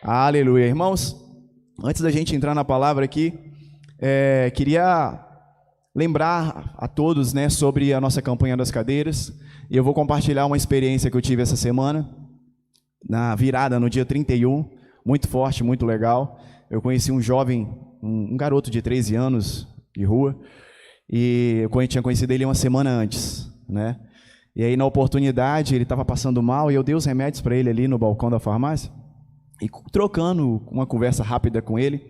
Aleluia. Irmãos, antes da gente entrar na palavra aqui, queria lembrar a todos, né, sobre a nossa campanha das cadeiras. E eu vou compartilhar uma experiência que eu tive essa semana, na virada, no dia 31, muito forte, muito legal. Eu conheci um jovem, um garoto de 13 anos, de rua, e eu tinha conhecido ele uma semana antes, né? E aí, na oportunidade, ele estava passando mal, e eu dei os remédios para ele ali no balcão da farmácia. E trocando uma conversa rápida com ele,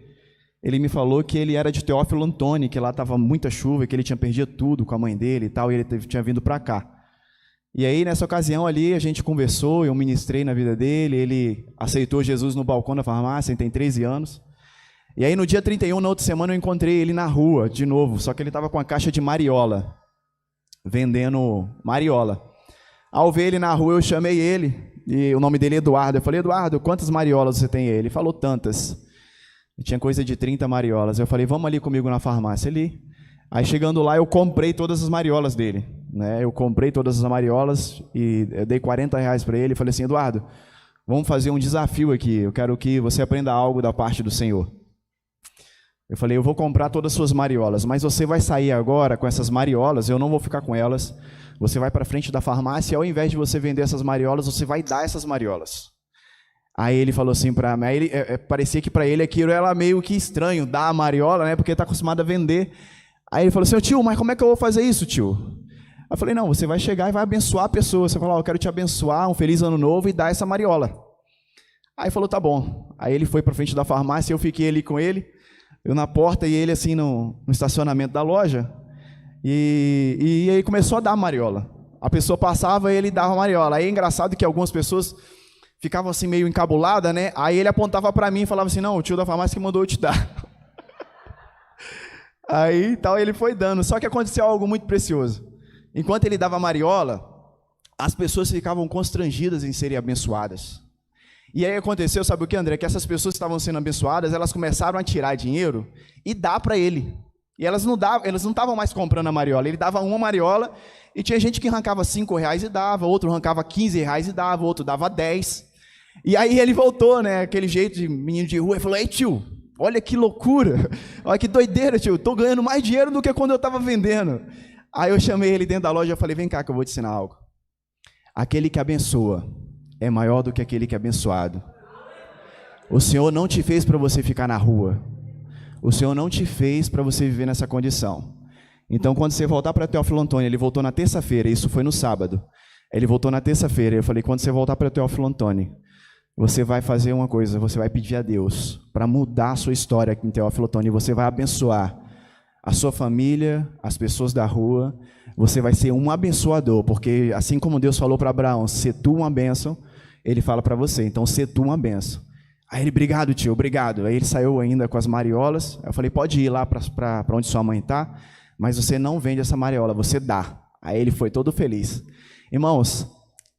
ele me falou que ele era de Teófilo Otoni, que lá estava muita chuva, e que ele tinha perdido tudo com a mãe dele e tal, e ele tinha vindo para cá. E aí, nessa ocasião ali, a gente conversou, eu ministrei na vida dele, ele aceitou Jesus no balcão da farmácia, ele tem 13 anos. E aí, no dia 31, na outra semana, eu encontrei ele na rua, de novo, só que ele estava com a caixa de mariola, vendendo mariola. Ao ver ele na rua, eu chamei ele, e o nome dele é Eduardo. Eu falei, Eduardo, quantas mariolas você tem aí? Ele falou, tantas. E tinha coisa de 30 mariolas. Eu falei, vamos ali comigo na farmácia. Ali. Aí, chegando lá, eu comprei todas as mariolas dele. Né? Eu comprei todas as mariolas e eu dei R$40 para ele. Falei assim, Eduardo, vamos fazer um desafio aqui. Eu quero que você aprenda algo da parte do Senhor. Eu falei, eu vou comprar todas as suas mariolas, mas você vai sair agora com essas mariolas, eu não vou ficar com elas. Você vai para frente da farmácia e ao invés de você vender essas mariolas, você vai dar essas mariolas. Aí ele falou assim para mim, parecia que para ele aquilo era meio que estranho, dar a mariola, né, porque ele está acostumado a vender. Aí ele falou assim, tio, mas como é que eu vou fazer isso, tio? Eu falei, não, você vai chegar e vai abençoar a pessoa. Você falou, eu quero te abençoar, um feliz ano novo e dar essa mariola. Aí ele falou, tá bom. Aí ele foi para frente da farmácia, eu fiquei ali com ele, eu na porta e ele assim no estacionamento da loja. E aí começou a dar mariola. A pessoa passava e ele dava mariola. Aí é engraçado que algumas pessoas ficavam assim meio encabuladas, né? Aí ele apontava para mim e falava assim, não, o tio da farmácia que mandou eu te dar. Aí tal, ele foi dando. Só que aconteceu algo muito precioso. Enquanto ele dava mariola, as pessoas ficavam constrangidas em serem abençoadas. E aí aconteceu, sabe o que, André? Que essas pessoas que estavam sendo abençoadas, elas começaram a tirar dinheiro e dar para ele. E elas não estavam mais comprando a mariola. Ele dava uma mariola e tinha gente que arrancava R$5 e dava, outro arrancava R$15 e dava, outro dava 10. E aí ele voltou, né? Aquele jeito de menino de rua, e falou, ei tio, olha que loucura, olha que doideira, tio, estou ganhando mais dinheiro do que quando eu estava vendendo. Aí eu chamei ele dentro da loja e falei, vem cá que eu vou te ensinar algo. Aquele que abençoa é maior do que aquele que é abençoado. O Senhor não te fez para você ficar na rua. O Senhor não te fez para você viver nessa condição. Então, quando você voltar para Teófilo Otoni, ele voltou na terça-feira, isso foi no sábado. Ele voltou na terça-feira, eu falei, quando você voltar para Teófilo Otoni, você vai fazer uma coisa, você vai pedir a Deus para mudar a sua história aqui em Teófilo Otoni, você vai abençoar a sua família, as pessoas da rua, você vai ser um abençoador, porque assim como Deus falou para Abraão, ser tu uma bênção, ele fala para você, então ser tu uma bênção. Aí ele, obrigado tio, obrigado. Aí ele saiu ainda com as mariolas, eu falei, pode ir lá para onde sua mãe está, mas você não vende essa mariola, você dá. Aí ele foi todo feliz. Irmãos,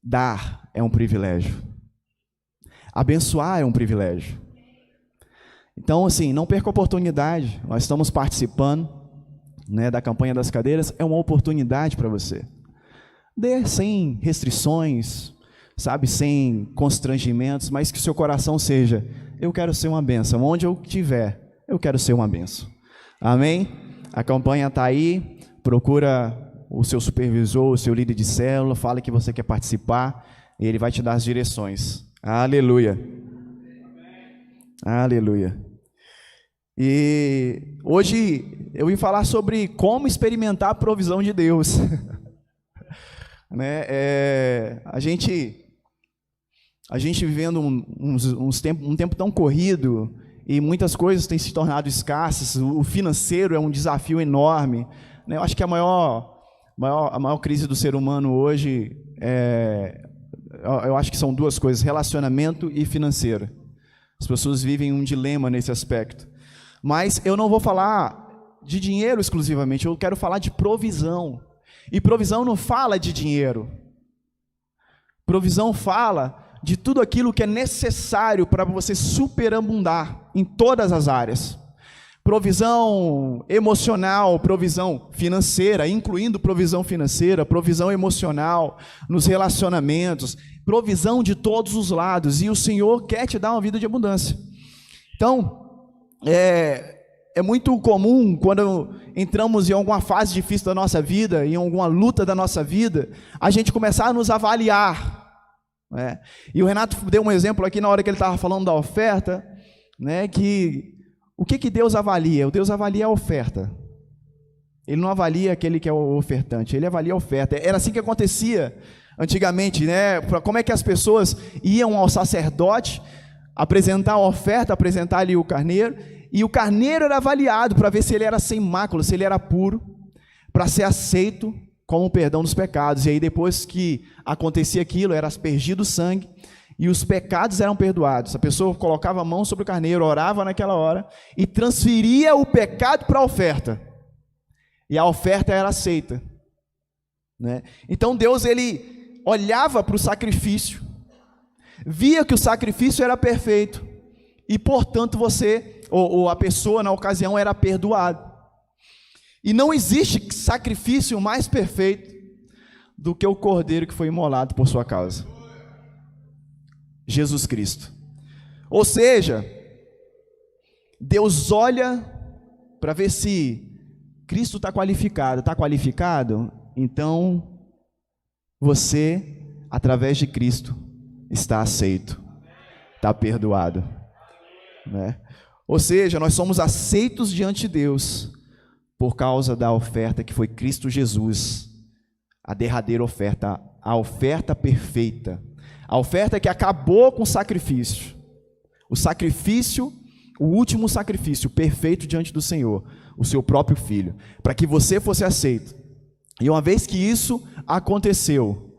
dar é um privilégio. Abençoar é um privilégio. Então, assim, não perca a oportunidade. Nós estamos participando, né, da campanha das cadeiras. É uma oportunidade para você. Dê sem restrições, sabe, sem constrangimentos, mas que o seu coração seja, eu quero ser uma bênção. Onde eu estiver, eu quero ser uma bênção. Amém? A campanha está aí. Procura o seu supervisor, o seu líder de célula, fala que você quer participar e ele vai te dar as direções. Aleluia. Aleluia. E hoje eu vim falar sobre como experimentar a provisão de Deus. Né? A gente vivendo um tempo tão corrido e muitas coisas têm se tornado escassas, o financeiro é um desafio enorme. Né? Eu acho que a maior crise do ser humano hoje eu acho que são duas coisas, relacionamento e financeiro. As pessoas vivem um dilema nesse aspecto. Mas eu não vou falar de dinheiro exclusivamente, eu quero falar de provisão. E provisão não fala de dinheiro. Provisão fala de tudo aquilo que é necessário para você superabundar em todas as áreas. Provisão emocional, provisão financeira, incluindo provisão financeira, provisão emocional, nos relacionamentos, provisão de todos os lados, e o Senhor quer te dar uma vida de abundância. Então, é muito comum, quando entramos em alguma fase difícil da nossa vida, em alguma luta da nossa vida, a gente começar a nos avaliar, né? E o Renato deu um exemplo aqui na hora que ele estava falando da oferta, né, que o que Deus avalia? Deus avalia a oferta. Ele não avalia aquele que é o ofertante, ele avalia a oferta. Era assim que acontecia antigamente, né? Como é que as pessoas iam ao sacerdote apresentar a oferta, apresentar ali o carneiro, e o carneiro era avaliado para ver se ele era sem mácula, se ele era puro, para ser aceito como o perdão dos pecados. E aí depois que acontecia aquilo, era aspergido o sangue, e os pecados eram perdoados. A pessoa colocava a mão sobre o carneiro, orava naquela hora, e transferia o pecado para a oferta, e a oferta era aceita, né? Então Deus, ele olhava para o sacrifício, via que o sacrifício era perfeito, e portanto você, ou a pessoa na ocasião, era perdoado. E não existe sacrifício mais perfeito do que o cordeiro que foi imolado por sua causa, Jesus Cristo. Ou seja, Deus olha para ver se Cristo está qualificado, então você, através de Cristo, está aceito, está perdoado, né? Ou seja, nós somos aceitos diante de Deus por causa da oferta que foi Cristo Jesus, a derradeira oferta, a oferta perfeita, a oferta que acabou com o sacrifício, o último sacrifício perfeito diante do Senhor, o seu próprio Filho, para que você fosse aceito. E uma vez que isso aconteceu,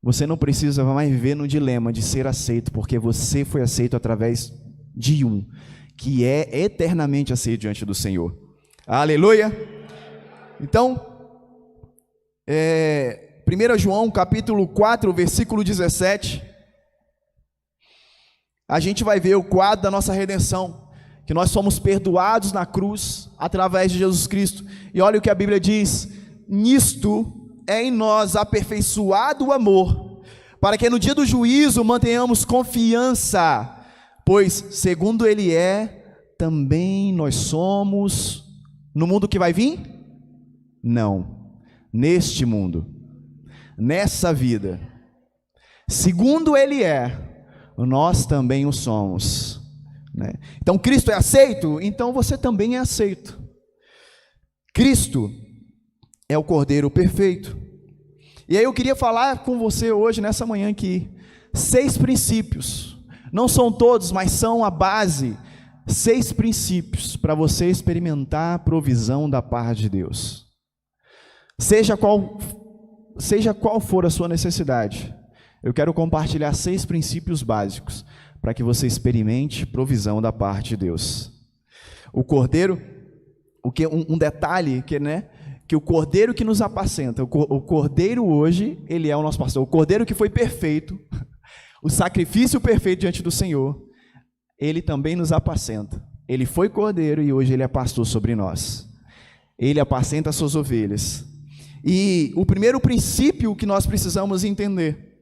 você não precisa mais viver no dilema de ser aceito, porque você foi aceito através de um, que é eternamente aceito diante do Senhor. Aleluia! Então, 1 João capítulo 4, versículo 17, a gente vai ver o quadro da nossa redenção, que nós somos perdoados na cruz, através de Jesus Cristo. E olha o que a Bíblia diz: nisto é em nós aperfeiçoado o amor, para que no dia do juízo mantenhamos confiança, pois segundo Ele também nós somos no mundo que vai vir? Não, neste mundo, nessa vida, segundo Ele nós também o somos, né? Então Cristo é aceito, então você também é aceito. Cristo é o Cordeiro perfeito. E aí eu queria falar com você hoje, nessa manhã aqui, 6 princípios, não são todos, mas são a base, 6 princípios para você experimentar a provisão da parte de Deus, seja qual for a sua necessidade. Eu quero compartilhar 6 princípios básicos para que você experimente provisão da parte de Deus. O Cordeiro, um detalhe que o Cordeiro que nos apacenta, o Cordeiro hoje, ele é o nosso pastor, o Cordeiro que foi perfeito, o sacrifício perfeito diante do Senhor, ele também nos apacenta. Ele foi Cordeiro e hoje ele é pastor sobre nós. Ele apacenta as suas ovelhas. E o primeiro princípio que nós precisamos entender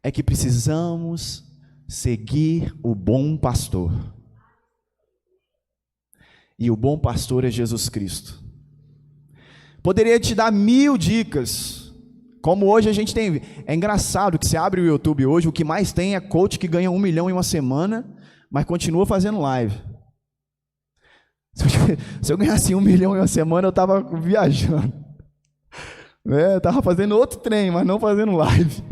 é que precisamos seguir o bom pastor. E o bom pastor é Jesus Cristo. Poderia te dar 1000 dicas, como hoje a gente tem. É engraçado que você abre o YouTube hoje, o que mais tem é coach que ganha 1 milhão em uma semana, mas continua fazendo live. Se eu ganhasse 1 milhão em uma semana, eu estava viajando. Eu estava fazendo outro trem, mas não fazendo live.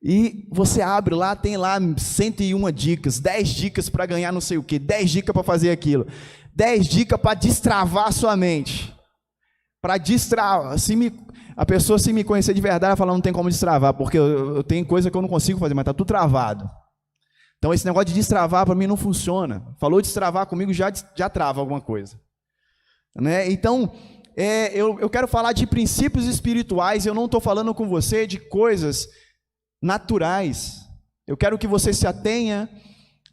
E você abre lá, tem lá 101 dicas, 10 dicas para ganhar não sei o que, 10 dicas para fazer aquilo, 10 dicas para destravar a sua mente, para destravar. A pessoa, se me conhecer de verdade, ela fala, não tem como destravar, porque eu tenho coisa que eu não consigo fazer, mas está tudo travado. Então esse negócio de destravar para mim não funciona. Falou destravar comigo, já trava alguma coisa, né? Então, eu quero falar de princípios espirituais. Eu não estou falando com você de coisas naturais. Eu quero que você se atenha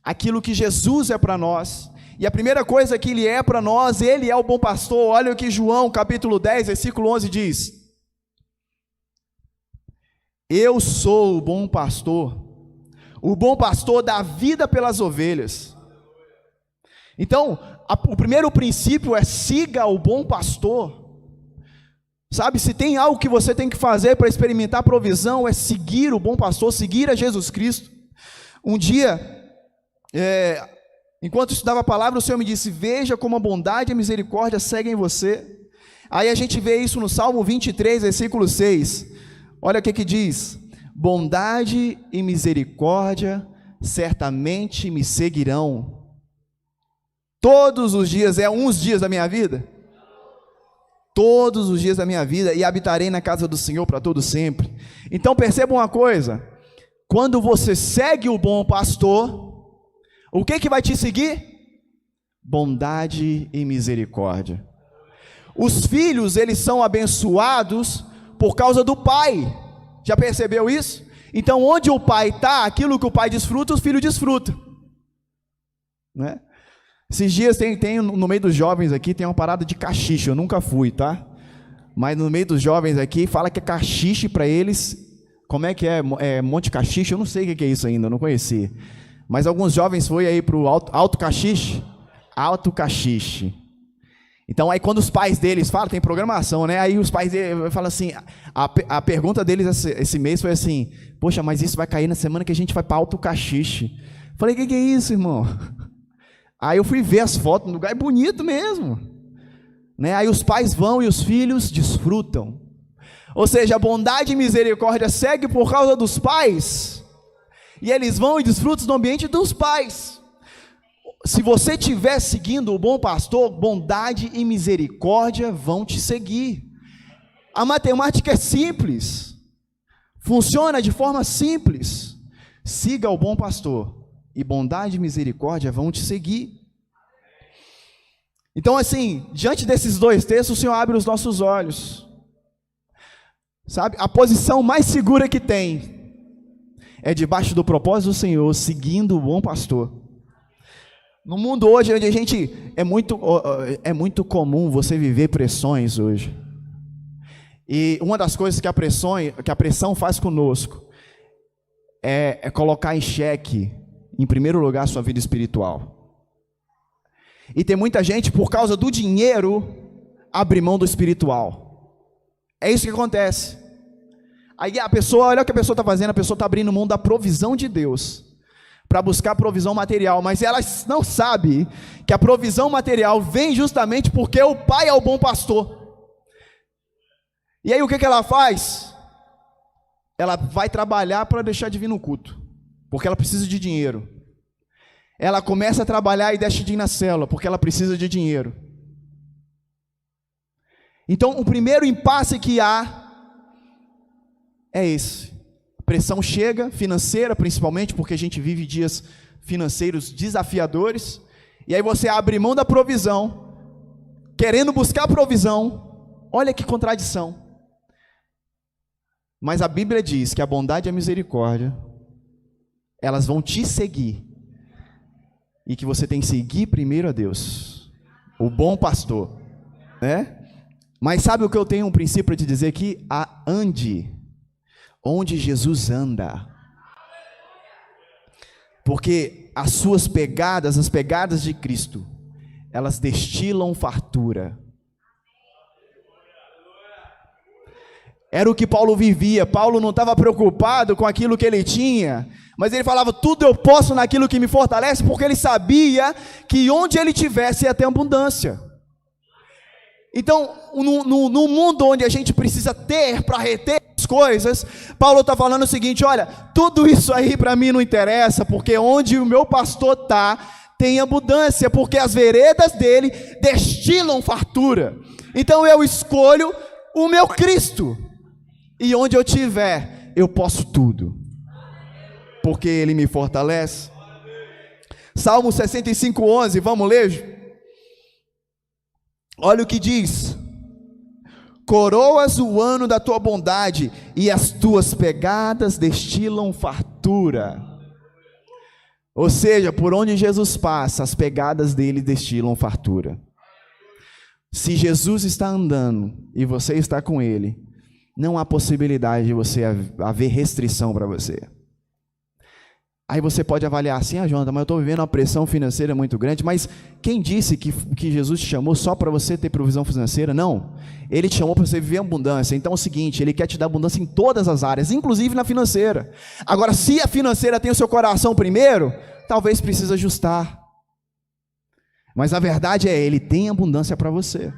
àquilo que Jesus é para nós. E a primeira coisa que Ele é para nós, Ele é o bom pastor. Olha o que João capítulo 10, versículo 11 diz: Eu sou o bom pastor dá vida pelas ovelhas. Então, o primeiro princípio é siga o bom pastor. Sabe, se tem algo que você tem que fazer para experimentar provisão, é seguir o bom pastor, seguir a Jesus Cristo. Um dia, enquanto estudava a palavra, o Senhor me disse: veja como a bondade e a misericórdia seguem você. Aí a gente vê isso no Salmo 23, versículo 6. Olha o que diz: bondade e misericórdia certamente me seguirão todos os dias. É uns dias da minha vida? Todos os dias da minha vida, e habitarei na casa do Senhor para todo sempre. Então perceba uma coisa: quando você segue o bom pastor, o que vai te seguir? Bondade e misericórdia. Os filhos, eles são abençoados por causa do pai. Já percebeu isso? Então, onde o pai está, aquilo que o pai desfruta, os filhos desfrutam, né? Esses dias tem no meio dos jovens aqui, tem uma parada de caxixe. Eu nunca fui, tá? Mas no meio dos jovens aqui, fala que é caxixe para eles. Como é que é? É Monte Caxixe? Eu não sei o que é isso ainda, eu não conheci. Mas alguns jovens foram aí para o Alto Caxixe. Alto Caxixe. Então aí quando os pais deles falam, tem programação, né? Aí os pais deles falam assim, a pergunta deles esse mês foi assim: poxa, mas isso vai cair na semana que a gente vai para Alto Caxixe. Falei: que é isso, irmão? Aí eu fui ver as fotos, um lugar bonito mesmo, né? Aí os pais vão e os filhos desfrutam. Ou seja, a bondade e misericórdia segue por causa dos pais, e eles vão e desfrutam no ambiente dos pais. Se você estiver seguindo o bom pastor, bondade e misericórdia vão te seguir. A matemática é simples, funciona de forma simples. Siga o bom pastor, e bondade e misericórdia vão te seguir. Então, assim, diante desses dois textos, o Senhor abre os nossos olhos. Sabe, a posição mais segura que tem é debaixo do propósito do Senhor, seguindo o bom pastor. No mundo hoje, onde a gente é muito comum você viver pressões hoje. E uma das coisas que a pressão faz conosco é colocar em xeque, em primeiro lugar, a sua vida espiritual. E tem muita gente, por causa do dinheiro, abre mão do espiritual. É isso que acontece. Aí a pessoa, olha o que a pessoa está fazendo, a pessoa está abrindo mão da provisão de Deus para buscar provisão material, mas ela não sabe que a provisão material vem justamente porque o pai é o bom pastor. E aí o que ela faz? Ela vai trabalhar para deixar de vir no culto, porque ela precisa de dinheiro. Ela começa a trabalhar e deixa de ir na célula, porque ela precisa de dinheiro. Então, o primeiro impasse que há é esse. A pressão chega, financeira principalmente, porque a gente vive dias financeiros desafiadores, e aí você abre mão da provisão, querendo buscar provisão. Olha que contradição. Mas a Bíblia diz que a bondade e a misericórdia, elas vão te seguir, e que você tem que seguir primeiro a Deus, o bom pastor, né? Mas sabe o que eu tenho um princípio para te dizer aqui? Ande onde Jesus anda, porque as suas pegadas, as pegadas de Cristo, elas destilam fartura. Era o que Paulo vivia. Paulo não estava preocupado com aquilo que ele tinha, mas ele falava: tudo eu posso naquilo que me fortalece, porque ele sabia que onde ele tivesse ia ter abundância. Então, no mundo onde a gente precisa ter para reter as coisas, Paulo está falando o seguinte: olha, tudo isso aí para mim não interessa, porque onde o meu pastor está, tem abundância, porque as veredas dele destilam fartura. Então eu escolho o meu Cristo, e onde eu estiver, eu posso tudo, porque Ele me fortalece. Salmo 65:11, vamos ler? Olha o que diz: coroas o ano da tua bondade, e as tuas pegadas destilam fartura. Ou seja, por onde Jesus passa, as pegadas dele destilam fartura. Se Jesus está andando, e você está com Ele, não há possibilidade de você haver restrição para você. Aí você pode avaliar assim, Jonathan, mas eu estou vivendo uma pressão financeira muito grande, mas quem disse que Jesus te chamou só para você ter provisão financeira? Não, Ele te chamou para você viver abundância. Então é o seguinte, Ele quer te dar abundância em todas as áreas, inclusive na financeira. Agora, se a financeira tem o seu coração primeiro, talvez precise ajustar. Mas a verdade é, Ele tem abundância para você.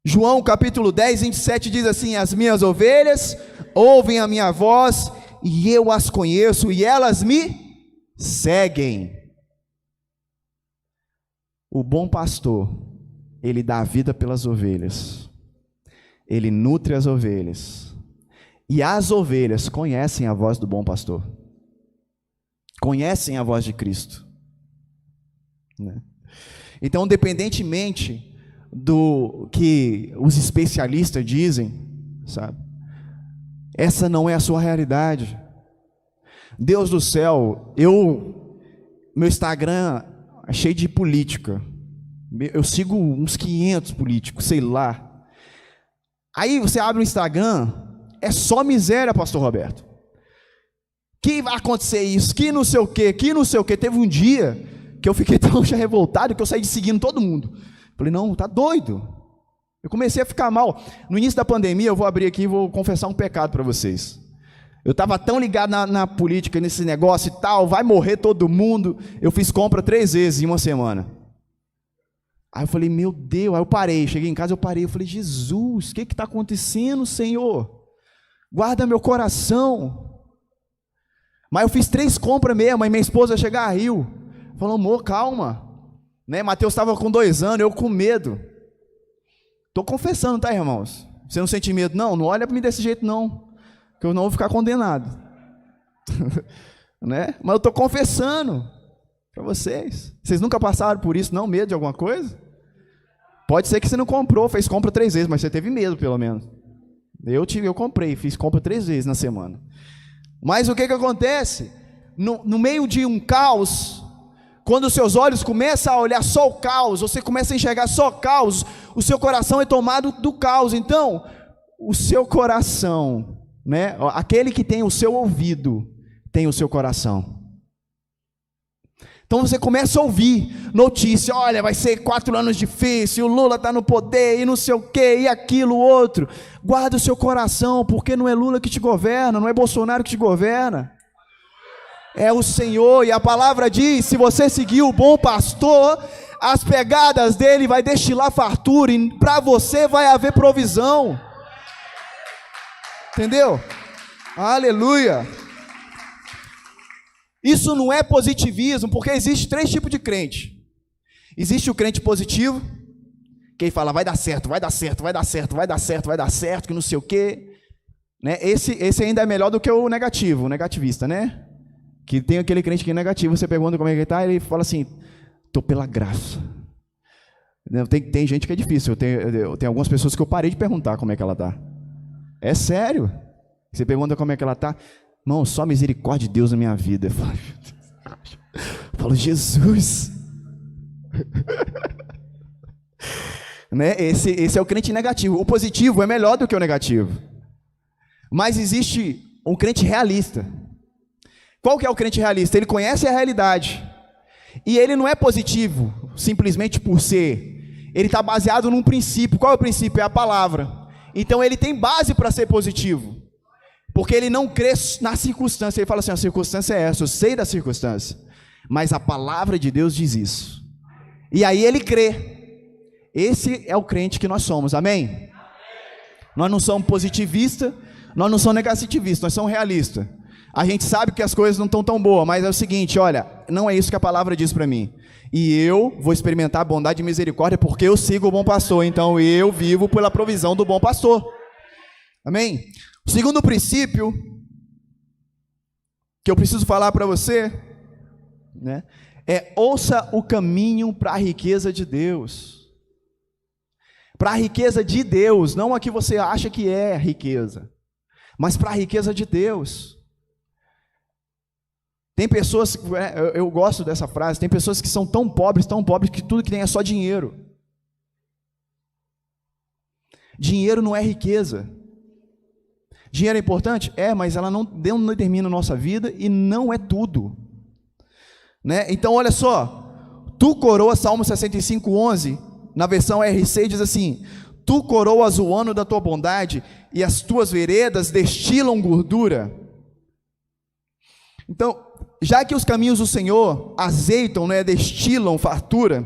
João capítulo 10, 27 diz assim, as minhas ovelhas ouvem a minha voz, e eu as conheço, e elas me seguem. O bom pastor, ele dá a vida pelas ovelhas, ele nutre as ovelhas, e as ovelhas conhecem a voz do bom pastor, conhecem a voz de Cristo, né? Então, independentemente do que os especialistas dizem, sabe? Essa não é a sua realidade. Deus do céu, meu Instagram é cheio de política. Eu sigo uns 500 políticos, sei lá. Aí você abre o Instagram, é só miséria, pastor Roberto. Que vai acontecer isso, que não sei o quê, que não sei o quê. Teve um dia que eu fiquei tão já revoltado que eu saí de seguindo todo mundo. Falei, não, tá doido. Eu comecei a ficar mal. No início da pandemia, eu vou abrir aqui e vou confessar um pecado para vocês. Eu estava tão ligado na política, nesse negócio e tal, vai morrer todo mundo. Eu fiz compra 3 vezes em uma semana. Aí eu falei, meu Deus, aí eu parei, cheguei em casa, eu parei, eu falei, Jesus, o que está acontecendo, Senhor? Guarda meu coração. Mas eu fiz 3 compras mesmo, aí minha esposa chegar riu. Falou, amor, calma. Né? Mateus estava com 2 anos, eu com medo. Estou confessando, tá, irmãos? Você não sente medo? Não olha para mim desse jeito não, que eu não vou ficar condenado. Né? Mas eu estou confessando para vocês. Vocês nunca passaram por isso, não? Medo de alguma coisa? Pode ser que você não comprou, fez compra 3 vezes, mas você teve medo pelo menos. Eu comprei, fiz compra 3 vezes na semana. Mas o que acontece? No meio de um caos, quando os seus olhos começam a olhar só o caos, você começa a enxergar só caos, o seu coração é tomado do caos. Então, o seu coração, né? Aquele que tem o seu ouvido, tem o seu coração. Então você começa a ouvir notícia, olha, vai ser 4 anos difícil, o Lula está no poder, e não sei o que, e aquilo, outro. Guarda o seu coração, porque não é Lula que te governa, não é Bolsonaro que te governa. É o Senhor, e a palavra diz, se você seguir o bom pastor, as pegadas dele vai destilar fartura, e para você vai haver provisão. Entendeu? Aleluia. Isso não é positivismo, porque existe 3 tipos de crente. Existe o crente positivo, que ele fala, vai dar certo, vai dar certo, vai dar certo, vai dar certo, vai dar certo, que não sei o quê. Né? Esse ainda é melhor do que o negativo, o negativista, né? Que tem aquele crente que é negativo, você pergunta como é que ele está, ele fala assim, estou pela graça. Tem gente que é difícil, eu tenho algumas pessoas que eu parei de perguntar como é que ela está. É sério. Você pergunta como é que ela está, irmão, só misericórdia de Deus na minha vida. Eu falo, Jesus. Né? Esse é o crente negativo. O positivo é melhor do que o negativo. Mas existe um crente realista. Qual que é o crente realista? Ele conhece a realidade. E ele não é positivo simplesmente por ser. Ele está baseado num princípio. Qual é o princípio? É a palavra. Então ele tem base para ser positivo. Porque ele não crê na circunstância. Ele fala assim, a circunstância é essa, eu sei da circunstância. Mas a palavra de Deus diz isso. E aí ele crê. Esse é o crente que nós somos, amém? Amém. Nós não somos positivistas, nós não somos negativistas, nós somos realistas. A gente sabe que as coisas não estão tão boas, mas é o seguinte, olha, não é isso que a palavra diz para mim. E eu vou experimentar a bondade e misericórdia porque eu sigo o bom pastor, então eu vivo pela provisão do bom pastor. Amém? O segundo princípio que eu preciso falar para você, né, é ouça o caminho para a riqueza de Deus. Para a riqueza de Deus, não a que você acha que é riqueza, mas para a riqueza de Deus. Tem pessoas, eu gosto dessa frase, tem pessoas que são tão pobres que tudo que tem é só dinheiro. Dinheiro não é riqueza. Dinheiro é importante? É, mas ela não determina a nossa vida e não é tudo. Né? Então, olha só. Tu coroas, Salmo 65:11, na versão RC diz assim: tu coroas o ano da tua bondade e as tuas veredas destilam gordura. Então, já que os caminhos do Senhor azeitam, né, destilam fartura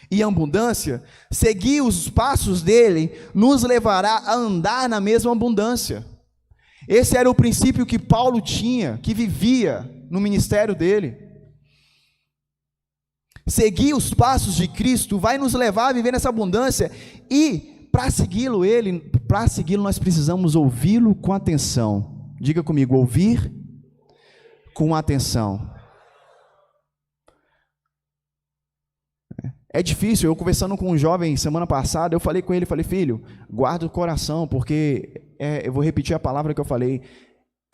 e abundância, seguir os passos dele nos levará a andar na mesma abundância. Esse era o princípio que Paulo tinha, que vivia no ministério dele. Seguir os passos de Cristo vai nos levar a viver nessa abundância, e para segui-lo nós precisamos ouvi-lo com atenção. Diga comigo, ouvir com atenção. É difícil. Eu conversando com um jovem semana passada, eu falei com ele, filho, guarda o coração, porque eu vou repetir a palavra que eu falei: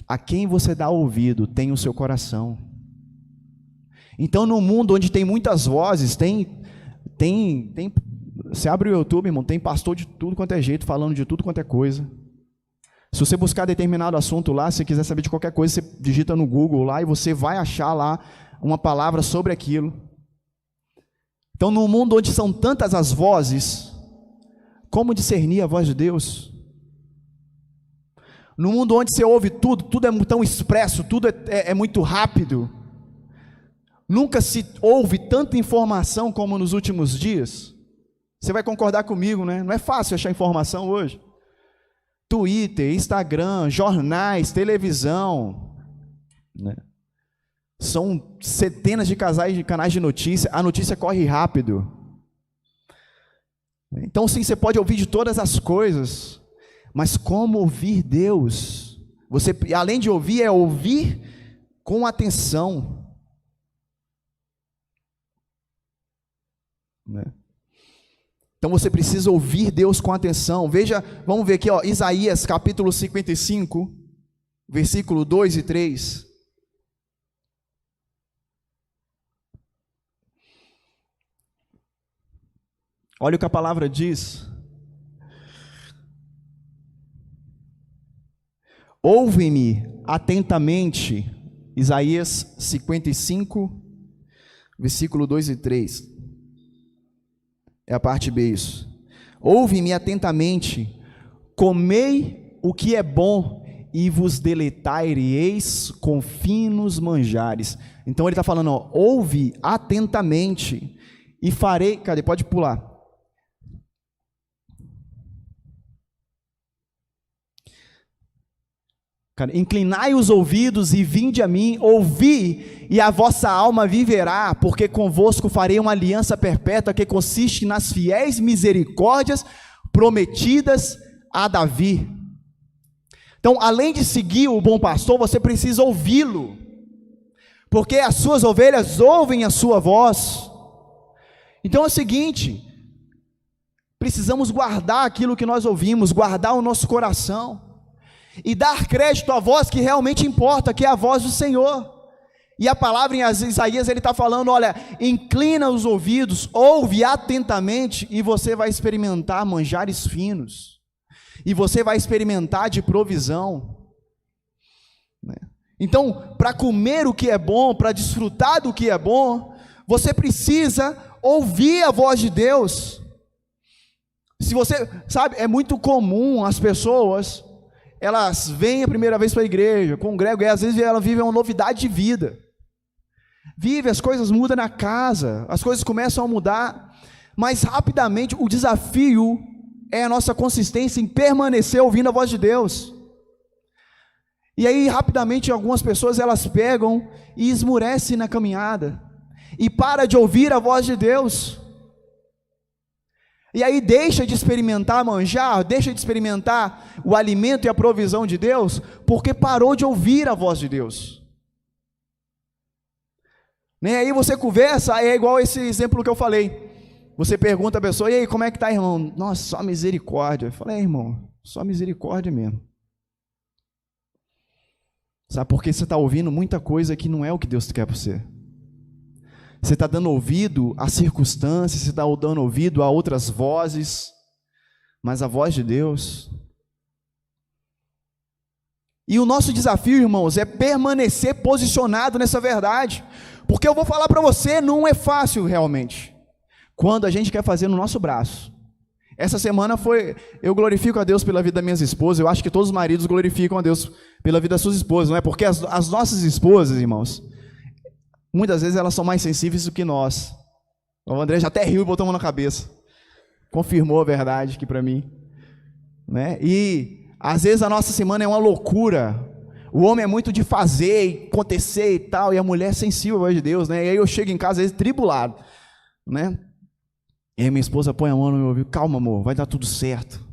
a quem você dá ouvido tem o seu coração. Então, no mundo onde tem muitas vozes, você abre o YouTube, irmão, tem pastor de tudo quanto é jeito, falando de tudo quanto é coisa. Se você buscar determinado assunto lá, se você quiser saber de qualquer coisa, você digita no Google lá e você vai achar lá uma palavra sobre aquilo. Então, no mundo onde são tantas as vozes, como discernir a voz de Deus? No mundo onde você ouve tudo, tudo é tão expresso, tudo é muito rápido. Nunca se ouve tanta informação como nos últimos dias. Você vai concordar comigo, né? Não é fácil achar informação hoje. Twitter, Instagram, jornais, televisão, né? São centenas de canais de notícia, a notícia corre rápido. Então sim, você pode ouvir de todas as coisas, mas como ouvir Deus? Você, além de ouvir, é ouvir com atenção. Né? Então você precisa ouvir Deus com atenção. Veja, vamos ver aqui, ó, Isaías capítulo 55, versículo 2 e 3. Olha o que a palavra diz: ouve-me atentamente. Isaías 55, versículo 2 e 3. É a parte B isso. Ouve-me atentamente, comei o que é bom e vos deleitareis com finos manjares. Então ele está falando, ó, ouve atentamente e farei... Cadê? Pode pular. Inclinai os ouvidos e vinde a mim, ouvi, e a vossa alma viverá, porque convosco farei uma aliança perpétua que consiste nas fiéis misericórdias prometidas a Davi. Então, além de seguir o bom pastor, você precisa ouvi-lo, porque as suas ovelhas ouvem a sua voz. Então é o seguinte, precisamos guardar aquilo que nós ouvimos, guardar o nosso coração, e dar crédito à voz que realmente importa, que é a voz do Senhor. E a palavra em Isaías, ele está falando, olha, inclina os ouvidos, ouve atentamente, e você vai experimentar manjares finos, e você vai experimentar de provisão. Então, para comer o que é bom, para desfrutar do que é bom, você precisa ouvir a voz de Deus. Se você, sabe, é muito comum as pessoas... elas vêm a primeira vez para a igreja, congregam, e às vezes elas vivem uma novidade de vida. Vive, as coisas mudam na casa, as coisas começam a mudar, mas rapidamente o desafio é a nossa consistência em permanecer ouvindo a voz de Deus. E aí rapidamente algumas pessoas elas pegam e esmurecem na caminhada, e para de ouvir a voz de Deus. E aí deixa de experimentar manjar, deixa de experimentar o alimento e a provisão de Deus, porque parou de ouvir a voz de Deus. Nem aí você conversa, é igual esse exemplo que eu falei. Você pergunta a pessoa, e aí, como é que tá, irmão? Nossa, só misericórdia. Eu falei, irmão, só misericórdia mesmo. Sabe por que você está ouvindo muita coisa que não é o que Deus quer para você? Você está dando ouvido a circunstâncias, você está dando ouvido a outras vozes, mas a voz de Deus. E o nosso desafio, irmãos, é permanecer posicionado nessa verdade, porque eu vou falar para você, não é fácil realmente, quando a gente quer fazer no nosso braço. Essa semana eu glorifico a Deus pela vida das minhas esposas, eu acho que todos os maridos glorificam a Deus pela vida das suas esposas, não é? Porque as nossas esposas, irmãos, muitas vezes elas são mais sensíveis do que nós. O André já até riu e botou a mão na cabeça, confirmou a verdade aqui para mim, né? E às vezes a nossa semana é uma loucura, o homem é muito de fazer e acontecer e tal, e a mulher é sensível à voz de Deus, né? E aí eu chego em casa às vezes tribulado, né? E aí minha esposa põe a mão no meu ouvido, calma amor, vai dar tudo certo.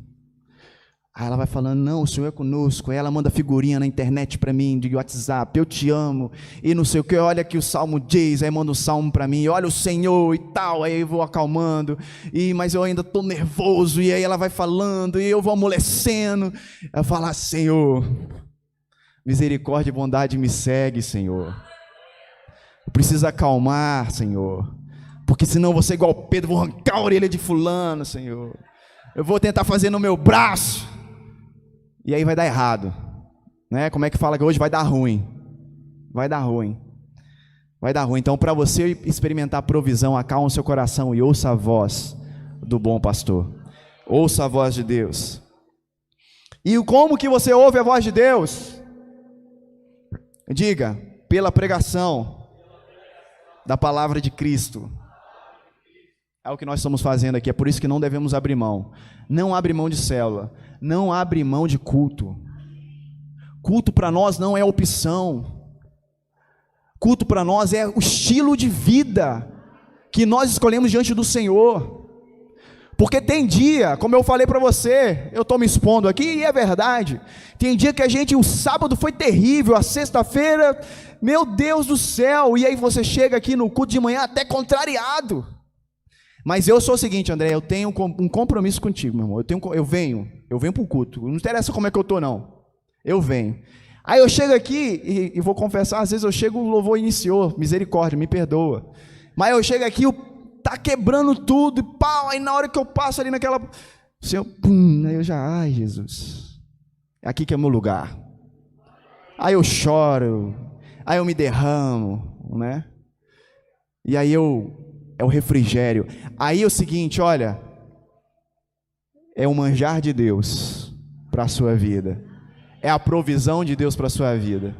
Aí ela vai falando, não, o Senhor é conosco. Aí ela manda figurinha na internet para mim, de WhatsApp, eu te amo, e não sei o que, olha que o Salmo diz, aí manda um Salmo para mim, olha o Senhor e tal, aí eu vou acalmando, mas eu ainda estou nervoso, e aí ela vai falando, e eu vou amolecendo, ela fala, Senhor, misericórdia e bondade me segue, Senhor, eu preciso acalmar, Senhor, porque senão você igual Pedro, vou arrancar a orelha de fulano, Senhor, eu vou tentar fazer no meu braço, e aí vai dar errado, né? Como é que fala que hoje vai dar ruim? Vai dar ruim. Vai dar ruim. Então, para você experimentar a provisão, acalma o seu coração e ouça a voz do bom pastor. Ouça a voz de Deus. E como que você ouve a voz de Deus? Diga, pela pregação da palavra de Cristo. É o que nós estamos fazendo aqui, é por isso que não devemos abrir mão. Não abre mão de célula, não abre mão de culto. Culto para nós não é opção. Culto para nós é o estilo de vida que nós escolhemos diante do Senhor. Porque tem dia, como eu falei para você, eu estou me expondo aqui e é verdade. Tem dia que o sábado foi terrível, a sexta-feira, meu Deus do céu, e aí você chega aqui no culto de manhã até contrariado. Mas eu sou o seguinte, André, eu tenho um compromisso contigo, meu irmão. Eu venho para o culto. Não interessa como é que eu estou, não. Eu venho. Aí eu chego aqui, e vou confessar, às vezes eu chego, o louvor iniciou, misericórdia, me perdoa. Mas eu chego aqui, tá quebrando tudo, e pau, aí na hora que eu passo ali naquela... Senhor, aí eu já, ai Jesus, é aqui que é meu lugar. Aí eu choro, aí eu me derramo, né? E aí é o refrigério. Aí é o seguinte, olha, é o manjar de Deus para a sua vida, é a provisão de Deus para a sua vida,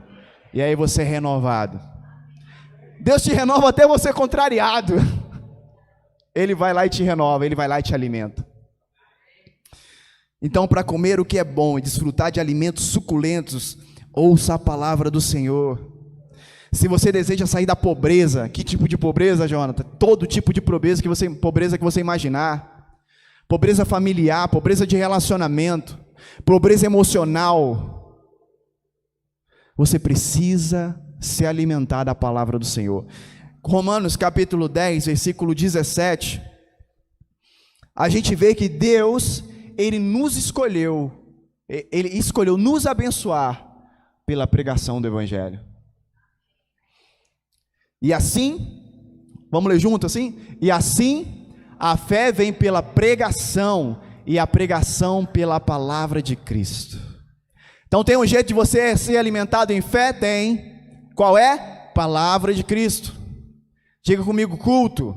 e aí você é renovado. Deus te renova até você contrariado, Ele vai lá e te renova, Ele vai lá e te alimenta. Então, para comer o que é bom e desfrutar de alimentos suculentos, ouça a palavra do Senhor. Se você deseja sair da pobreza, que tipo de pobreza, Jonathan? Todo tipo de pobreza que você imaginar. Pobreza familiar, pobreza de relacionamento, pobreza emocional. Você precisa se alimentar da palavra do Senhor. Romanos capítulo 10, versículo 17. A gente vê que Deus, Ele escolheu nos abençoar pela pregação do Evangelho. E assim, vamos ler junto assim? E assim, a fé vem pela pregação, e a pregação pela palavra de Cristo. Então tem um jeito de você ser alimentado em fé? Tem. Qual é? Palavra de Cristo. Diga comigo, culto.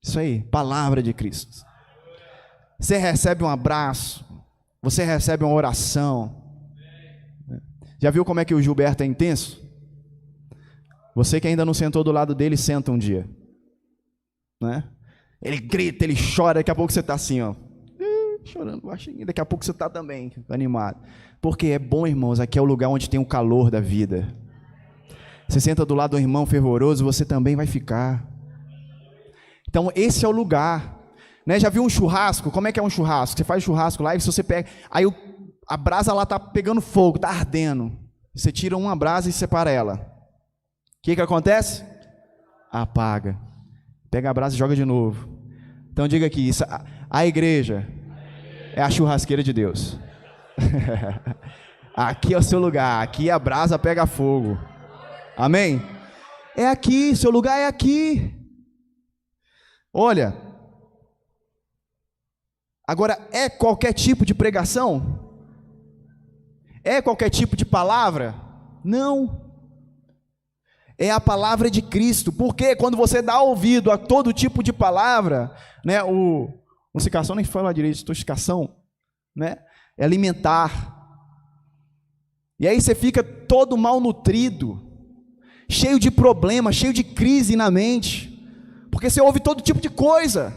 Isso aí, palavra de Cristo. Você recebe um abraço, você recebe uma oração. Já viu como é que o Gilberto é intenso? Você que ainda não sentou do lado dele, senta um dia, né? Ele grita, ele chora, daqui a pouco você está assim, ó, chorando baixinho, daqui a pouco você está também animado, porque é bom, irmãos, aqui é o lugar onde tem o calor da vida. Você senta do lado do irmão fervoroso, você também vai ficar. Então esse é o lugar, né? Já viu um churrasco? Como é que é um churrasco? Você faz churrasco lá e você pega, aí a brasa lá está pegando fogo, está ardendo, você tira uma brasa e separa ela. O que acontece? Apaga. Pega a brasa e joga de novo. Então diga aqui, a igreja é a churrasqueira de Deus. Aqui é o seu lugar, aqui a brasa pega fogo. Amém? É aqui, seu lugar é aqui. Olha, Agora, é qualquer tipo de pregação? É qualquer tipo de palavra? Não. É a palavra de Cristo. Porque quando você dá ouvido a todo tipo de palavra, né, intoxicação nem fala direito, intoxicação, né, é alimentar. E aí você fica todo malnutrido, cheio de problema, cheio de crise na mente, porque você ouve todo tipo de coisa.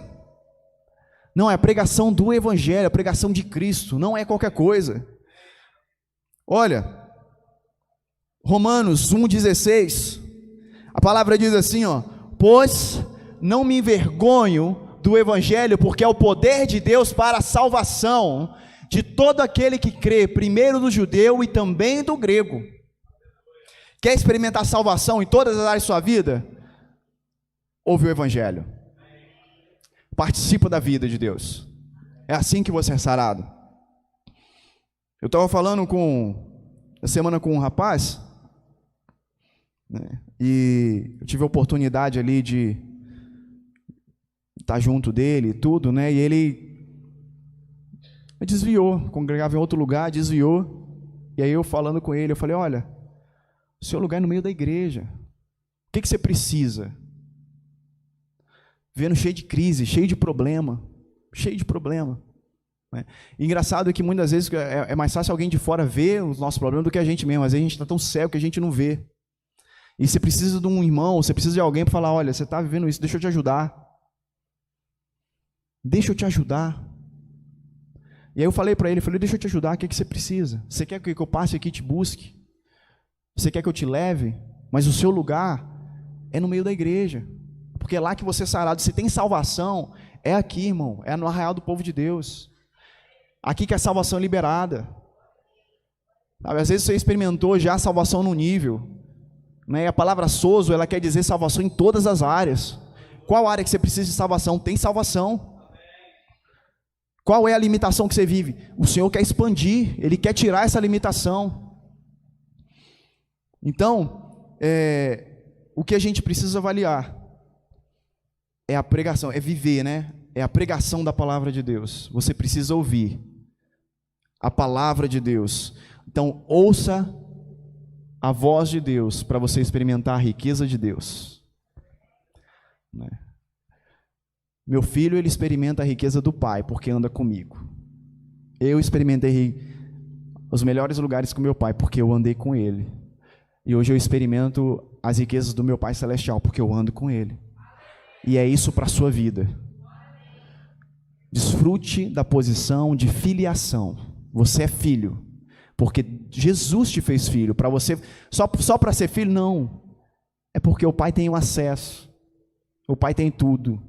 Não, é a pregação do Evangelho, a pregação de Cristo, não é qualquer coisa. Olha, Romanos 1,16, a palavra diz assim, ó: pois não me envergonho do Evangelho, porque é o poder de Deus para a salvação de todo aquele que crê, primeiro do judeu e também do grego. Quer experimentar salvação em todas as áreas de sua vida? Ouve o Evangelho. Participa da vida de Deus. É assim que você é sarado. Eu estava falando essa semana com um rapaz, né, e eu tive a oportunidade ali de estar junto dele e tudo, né, e ele desviou, congregava em outro lugar, desviou, e aí eu falando com ele, eu falei: olha, o seu lugar é no meio da igreja, o que você precisa? Vendo cheio de crise, cheio de problema, né? Engraçado é que muitas vezes é mais fácil alguém de fora ver os nossos problemas do que a gente mesmo. Às vezes a gente está tão cego que a gente não vê. E você precisa de um irmão, você precisa de alguém para falar: olha, você está vivendo isso, deixa eu te ajudar. Deixa eu te ajudar. E aí eu falei para ele, deixa eu te ajudar, o que você precisa? Você quer que eu passe aqui e te busque? Você quer que eu te leve? Mas o seu lugar é no meio da igreja. Porque é lá que você é sarado. Se tem salvação, é aqui, irmão, é no arraial do povo de Deus. Aqui que a salvação é liberada. Sabe, às vezes você experimentou já a salvação no nível, né? E a palavra sozo, ela quer dizer salvação em todas as áreas. Qual área que você precisa de salvação? Tem salvação. Qual é a limitação que você vive? O Senhor quer expandir, Ele quer tirar essa limitação. Então, o que a gente precisa avaliar é a pregação, é viver, né? É a pregação da palavra de Deus. Você precisa ouvir a palavra de Deus. Então, ouça a voz de Deus para você experimentar a riqueza de Deus. Né? Meu filho, ele experimenta a riqueza do Pai, porque anda comigo. Eu experimentei os melhores lugares com meu Pai, porque eu andei com Ele. E hoje eu experimento as riquezas do meu Pai Celestial, porque eu ando com Ele. E é isso para a sua vida. Desfrute da posição de filiação. Você é filho, porque Jesus te fez filho. Para você, só para ser filho, não. É porque o Pai tem o acesso. O Pai tem tudo.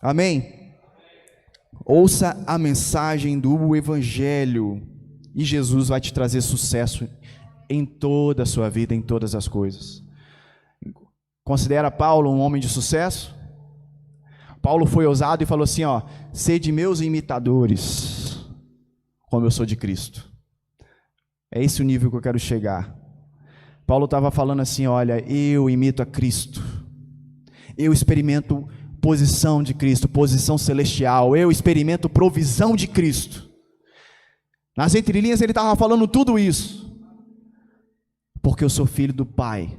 Amém? Ouça a mensagem do Evangelho e Jesus vai te trazer sucesso em toda a sua vida, em todas as coisas. Considera Paulo um homem de sucesso? Paulo foi ousado e falou assim, ó: sede meus imitadores, como eu sou de Cristo. É esse o nível que eu quero chegar. Paulo estava falando assim, olha, eu imito a Cristo, eu experimento posição de Cristo, posição celestial, eu experimento provisão de Cristo. Nas entrelinhas ele estava falando tudo isso, porque eu sou filho do Pai.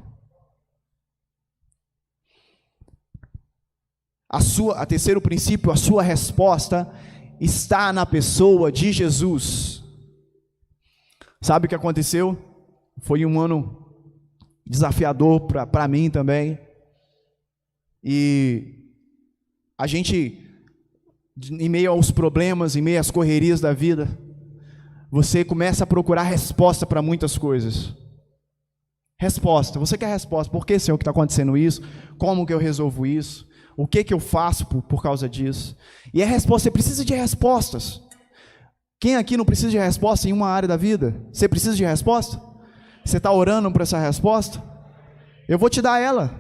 A terceiro princípio, a sua resposta está na pessoa de Jesus. Sabe o que aconteceu? Foi um ano desafiador para mim também. E a gente, em meio aos problemas, em meio às correrias da vida, você começa a procurar resposta para muitas coisas. Resposta, você quer resposta. Por que, Senhor, que está acontecendo isso? Como que eu resolvo isso? O que eu faço por causa disso? E a resposta, você precisa de respostas. Quem aqui não precisa de resposta em uma área da vida? Você precisa de resposta? Você está orando por essa resposta? Eu vou te dar ela.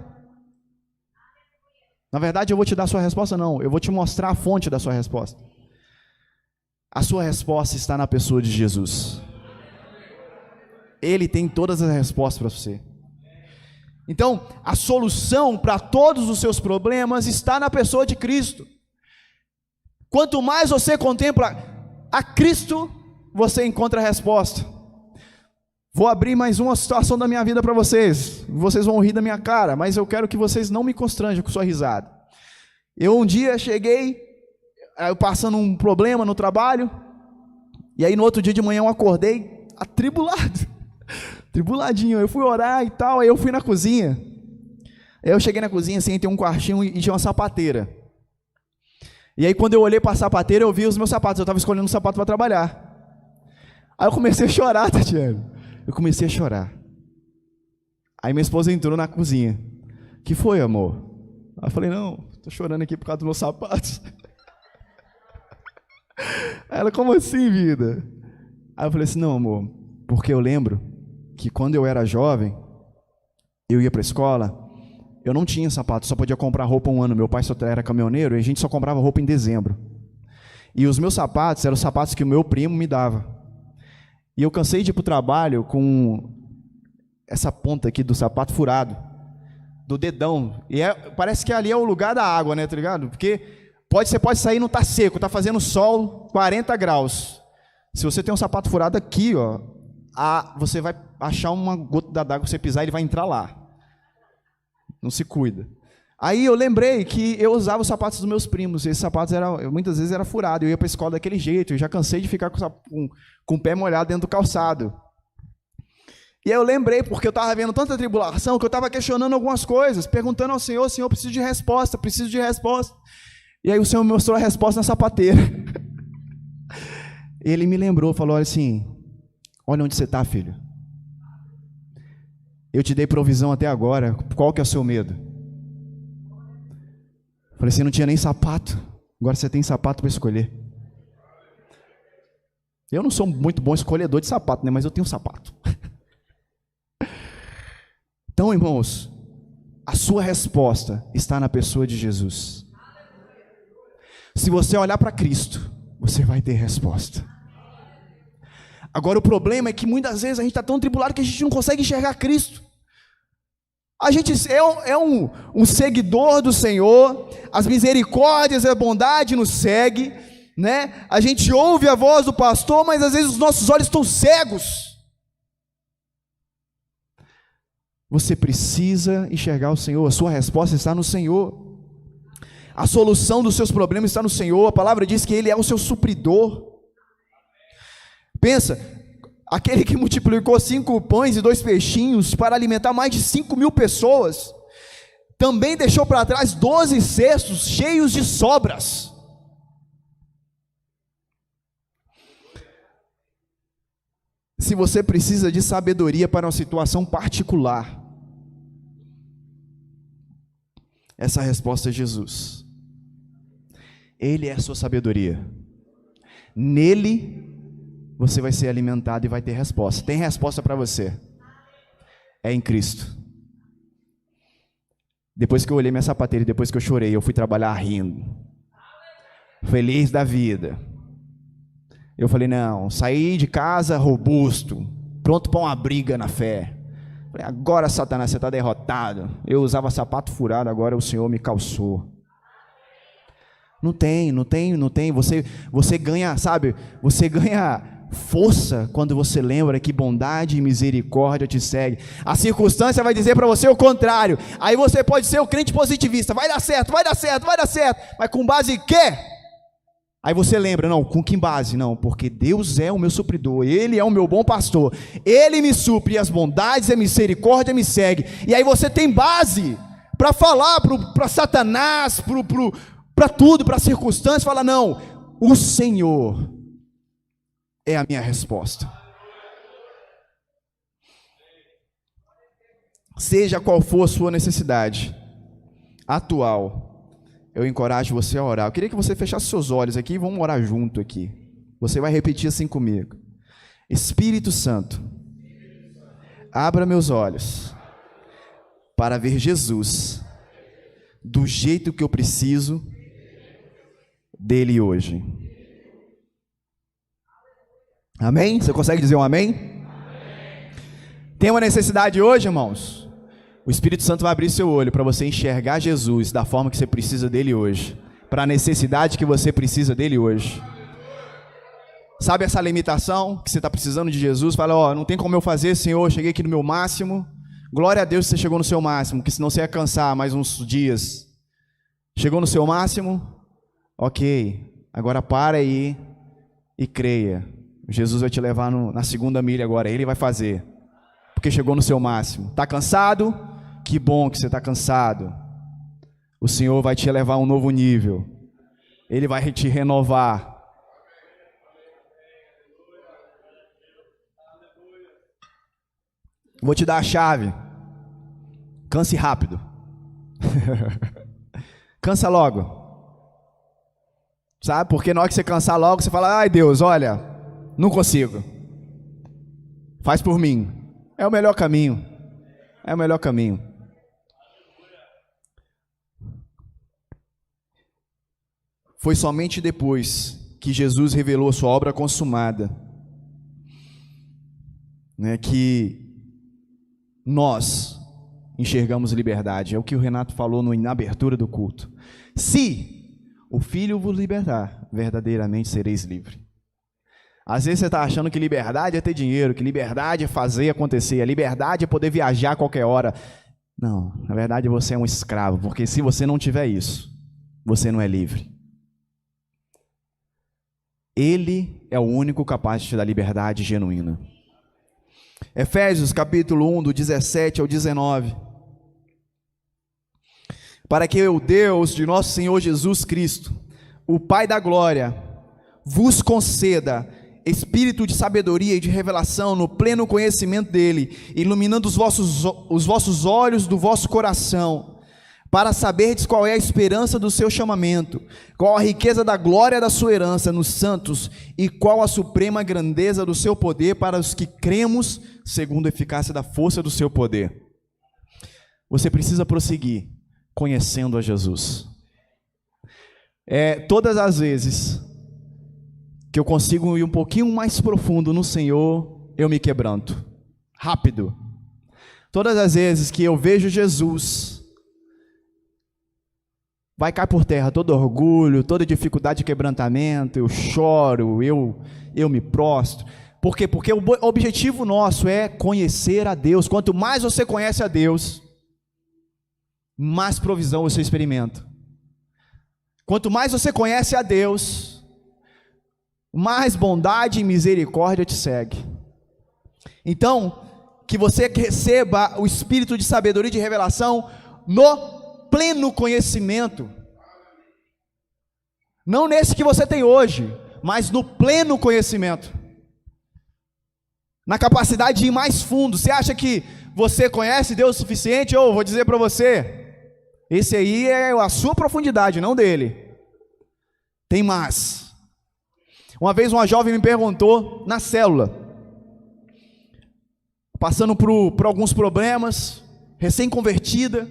Na verdade, eu vou te dar a sua resposta, não. Eu vou te mostrar a fonte da sua resposta. A sua resposta está na pessoa de Jesus. Ele tem todas as respostas para você. Então, a solução para todos os seus problemas está na pessoa de Cristo. Quanto mais você contempla a Cristo, você encontra a resposta. Vou abrir mais uma situação da minha vida para vocês. Vocês vão rir da minha cara, mas eu quero que vocês não me constrangem com sua risada. Eu um dia cheguei, eu passando um problema no trabalho, e aí no outro dia de manhã eu acordei atribulado, tribuladinho. Eu fui orar e tal, aí eu fui na cozinha. Aí eu cheguei na cozinha assim, tem um quartinho e tinha uma sapateira. E aí quando eu olhei para a sapateira, eu vi os meus sapatos, eu estava escolhendo um sapato para trabalhar. Aí eu comecei a chorar, Tatiana. Eu comecei a chorar. Aí minha esposa entrou na cozinha. Que foi, amor? Aí eu falei, não, estou chorando aqui por causa dos meus sapatos. Aí ela, como assim, vida? Aí eu falei assim, não, amor, porque eu lembro que quando eu era jovem, eu ia para a escola, eu não tinha sapato, só podia comprar roupa um ano. Meu pai só era caminhoneiro e a gente só comprava roupa em dezembro. E os meus sapatos eram os sapatos que o meu primo me dava. E eu cansei de ir para o trabalho com essa ponta aqui do sapato furado, do dedão. E parece que ali é o lugar da água, né, tá ligado? Porque você pode sair e não tá seco, tá fazendo sol, 40 graus. Se você tem um sapato furado aqui, ó, você vai achar uma gota d'água que você pisar, ele vai entrar lá. Não se cuida. Aí eu lembrei que eu usava os sapatos dos meus primos, e esses sapatos muitas vezes era furado, eu ia para a escola daquele jeito, eu já cansei de ficar com o pé molhado dentro do calçado. E aí eu lembrei, porque eu estava vendo tanta tribulação, que eu estava questionando algumas coisas, perguntando ao Senhor, Senhor, preciso de resposta, preciso de resposta. E aí o Senhor me mostrou a resposta na sapateira. Ele me lembrou, falou assim, olha onde você está, filho. Eu te dei provisão até agora, qual que é o seu medo? Falei assim, não tinha nem sapato, agora você tem sapato para escolher. Eu não sou muito bom escolhedor de sapato, né? Mas eu tenho sapato. Então, irmãos, a sua resposta está na pessoa de Jesus. Se você olhar para Cristo, você vai ter resposta. Agora o problema é que muitas vezes a gente está tão tribulado que a gente não consegue enxergar Cristo. A gente é um seguidor do Senhor, as misericórdias e a bondade nos segue, né? A gente ouve a voz do pastor, mas às vezes os nossos olhos estão cegos. Você precisa enxergar o Senhor, a sua resposta está no Senhor. A solução dos seus problemas está no Senhor, a palavra diz que Ele é o seu supridor. Pensa, aquele que multiplicou 5 pães e 2 peixinhos para alimentar mais de 5.000 pessoas, também deixou para trás 12 cestos cheios de sobras. Se você precisa de sabedoria para uma situação particular, essa resposta é Jesus. Ele é a sua sabedoria. Nele você vai ser alimentado e vai ter resposta. Tem resposta para você. É em Cristo. Depois que eu olhei minha sapateira e depois que eu chorei, eu fui trabalhar rindo. Feliz da vida. Eu falei, não, saí de casa robusto, pronto para uma briga na fé. Falei, agora Satanás, você está derrotado. Eu usava sapato furado, agora o Senhor me calçou. Não tem. Você ganha, sabe, você ganha força quando você lembra que bondade e misericórdia te seguem. A circunstância vai dizer para você o contrário. Aí você pode ser o crente positivista, vai dar certo, mas com base em quê? Aí você lembra, não, com que base? Não, porque Deus é o meu supridor, Ele é o meu bom pastor, Ele me supre, e as bondades e a misericórdia me seguem. E aí você tem base para falar para Satanás, para tudo, para a circunstância, fala, não, o Senhor é a minha resposta. Seja qual for a sua necessidade atual, eu encorajo você a orar. Eu queria que você fechasse seus olhos aqui e vamos orar junto aqui. Você vai repetir assim comigo. Espírito Santo, abra meus olhos para ver Jesus do jeito que eu preciso dele hoje. Amém? Você consegue dizer um amém? Tem uma necessidade hoje, irmãos? O Espírito Santo vai abrir seu olho para você enxergar Jesus da forma que você precisa dele hoje, para a necessidade que você precisa dele hoje. Sabe essa limitação que você está precisando de Jesus? Fala, ó, não tem como eu fazer, Senhor, eu cheguei aqui no meu máximo. Glória a Deus que você chegou no seu máximo, que senão você ia cansar mais uns dias. Chegou no seu máximo? Ok, agora para aí e creia. Jesus vai te levar na segunda milha agora, Ele vai fazer. Porque chegou no seu máximo. Está cansado? Que bom que você está cansado. O Senhor vai te levar a um novo nível. Ele vai te renovar. Vou te dar a chave. Canse rápido. Cansa logo. Sabe? Porque na hora que você cansar logo, você fala, ai Deus, olha, não consigo. Faz por mim. É o melhor caminho. É o melhor caminho. Foi somente depois que Jesus revelou a sua obra consumada, né, que nós enxergamos liberdade. É o que o Renato falou na abertura do culto. Se o Filho vos libertar, verdadeiramente sereis livres. Às vezes você está achando que liberdade é ter dinheiro, que liberdade é fazer acontecer, a liberdade é poder viajar a qualquer hora. Não, na verdade você é um escravo, porque se você não tiver isso, você não é livre. Ele é o único capaz de te dar liberdade genuína. Efésios capítulo 1, do 17 ao 19. Para que o Deus de nosso Senhor Jesus Cristo, o Pai da glória, vos conceda espírito de sabedoria e de revelação no pleno conhecimento dele, iluminando os vossos olhos do vosso coração, para saberdes qual é a esperança do seu chamamento, qual a riqueza da glória da sua herança nos santos, e qual a suprema grandeza do seu poder para os que cremos, segundo a eficácia da força do seu poder. Você precisa prosseguir conhecendo a Jesus. Todas as vezes que eu consigo ir um pouquinho mais profundo no Senhor, eu me quebranto, rápido. Todas as vezes que eu vejo Jesus, vai cair por terra todo orgulho, toda dificuldade de quebrantamento, eu choro, eu me prostro. Por quê? Porque o objetivo nosso é conhecer a Deus. Quanto mais você conhece a Deus, mais provisão você experimenta. Quanto mais você conhece a Deus, mais bondade e misericórdia te segue. Então, que você receba o espírito de sabedoria e de revelação no pleno conhecimento, não nesse que você tem hoje, mas no pleno conhecimento, na capacidade de ir mais fundo. Você acha que você conhece Deus o suficiente? Vou dizer para você, esse aí é a sua profundidade, não dele. Tem mais. Uma vez uma jovem me perguntou na célula, passando por alguns problemas, recém-convertida,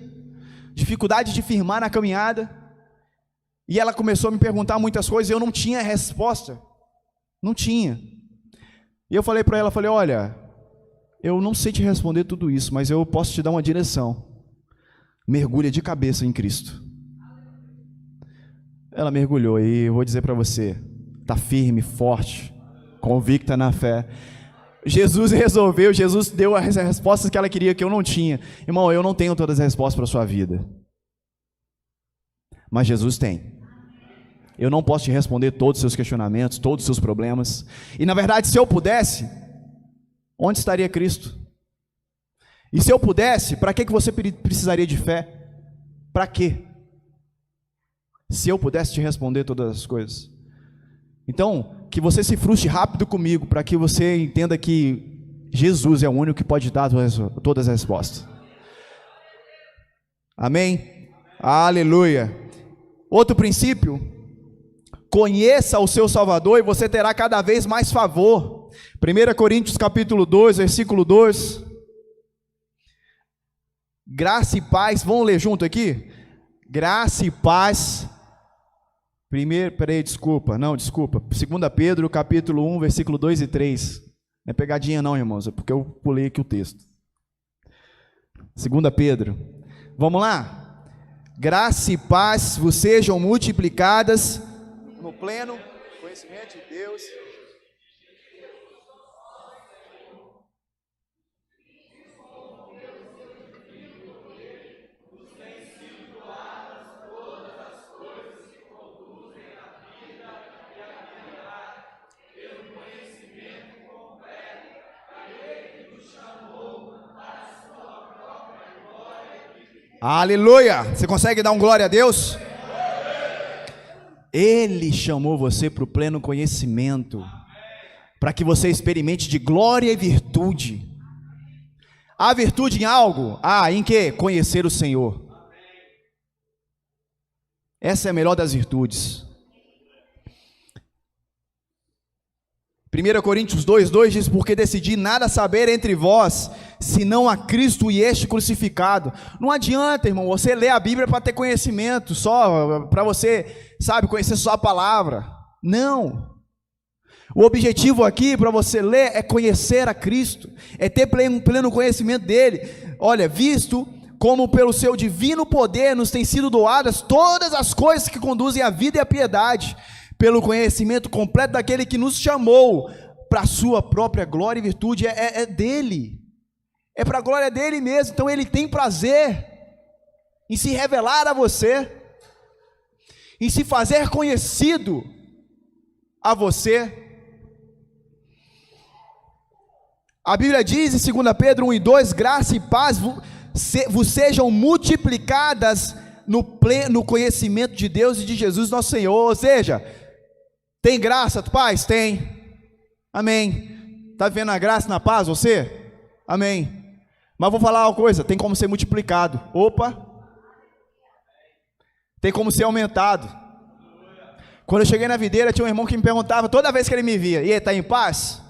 dificuldade de firmar na caminhada, e ela começou a me perguntar muitas coisas, e eu não tinha resposta, não tinha. E eu falei para ela, olha, eu não sei te responder tudo isso, mas eu posso te dar uma direção. Mergulha de cabeça em Cristo. Ela mergulhou, e eu vou dizer para você, está firme, forte, convicta na fé. Jesus resolveu, Jesus deu as respostas que ela queria, que eu não tinha. Irmão, eu não tenho todas as respostas para a sua vida, mas Jesus tem. Eu não posso te responder todos os seus questionamentos, todos os seus problemas. E na verdade, se eu pudesse, onde estaria Cristo? E se eu pudesse, para que você precisaria de fé? Para quê? Se eu pudesse te responder todas as coisas. Então, que você se frustre rápido comigo, para que você entenda que Jesus é o único que pode dar todas as respostas. Amém? Aleluia. Outro princípio: conheça o seu Salvador e você terá cada vez mais favor. 1 Coríntios capítulo 2, versículo 2. Graça e paz, vamos ler junto aqui? Graça e paz. 2 Pedro, capítulo 1, versículo 2 e 3. Não é pegadinha não, irmãos, é porque eu pulei aqui o texto. 2 Pedro. Vamos lá? Graça e paz vos sejam multiplicadas no pleno conhecimento de Deus. Aleluia! Você consegue dar um glória a Deus? Ele chamou você para o pleno conhecimento, para que você experimente de glória e virtude. Há virtude em algo? Em que? Conhecer o Senhor. Essa é a melhor das virtudes. 1 Coríntios 2:2 diz: porque decidi nada saber entre vós, senão a Cristo e este crucificado. Não adianta, irmão, você ler a Bíblia para ter conhecimento, só para você, conhecer só a palavra. Não. O objetivo aqui para você ler é conhecer a Cristo, é ter pleno conhecimento dele. Olha, visto como pelo seu divino poder nos têm sido doadas todas as coisas que conduzem à vida e à piedade, pelo conhecimento completo daquele que nos chamou para a sua própria glória e virtude. É dele, é para a glória dele mesmo. Então ele tem prazer em se revelar a você, em se fazer conhecido a você. A Bíblia diz em 2 Pedro 1:2: graça e paz vos sejam multiplicadas no pleno conhecimento de Deus e de Jesus nosso Senhor. Ou seja, tem graça, paz? Tem. Amém. Está vivendo a graça e na paz você? Amém. Mas vou falar uma coisa: tem como ser multiplicado. Opa! Tem como ser aumentado. Quando eu cheguei na videira, tinha um irmão que me perguntava, toda vez que ele me via: e aí, está em paz?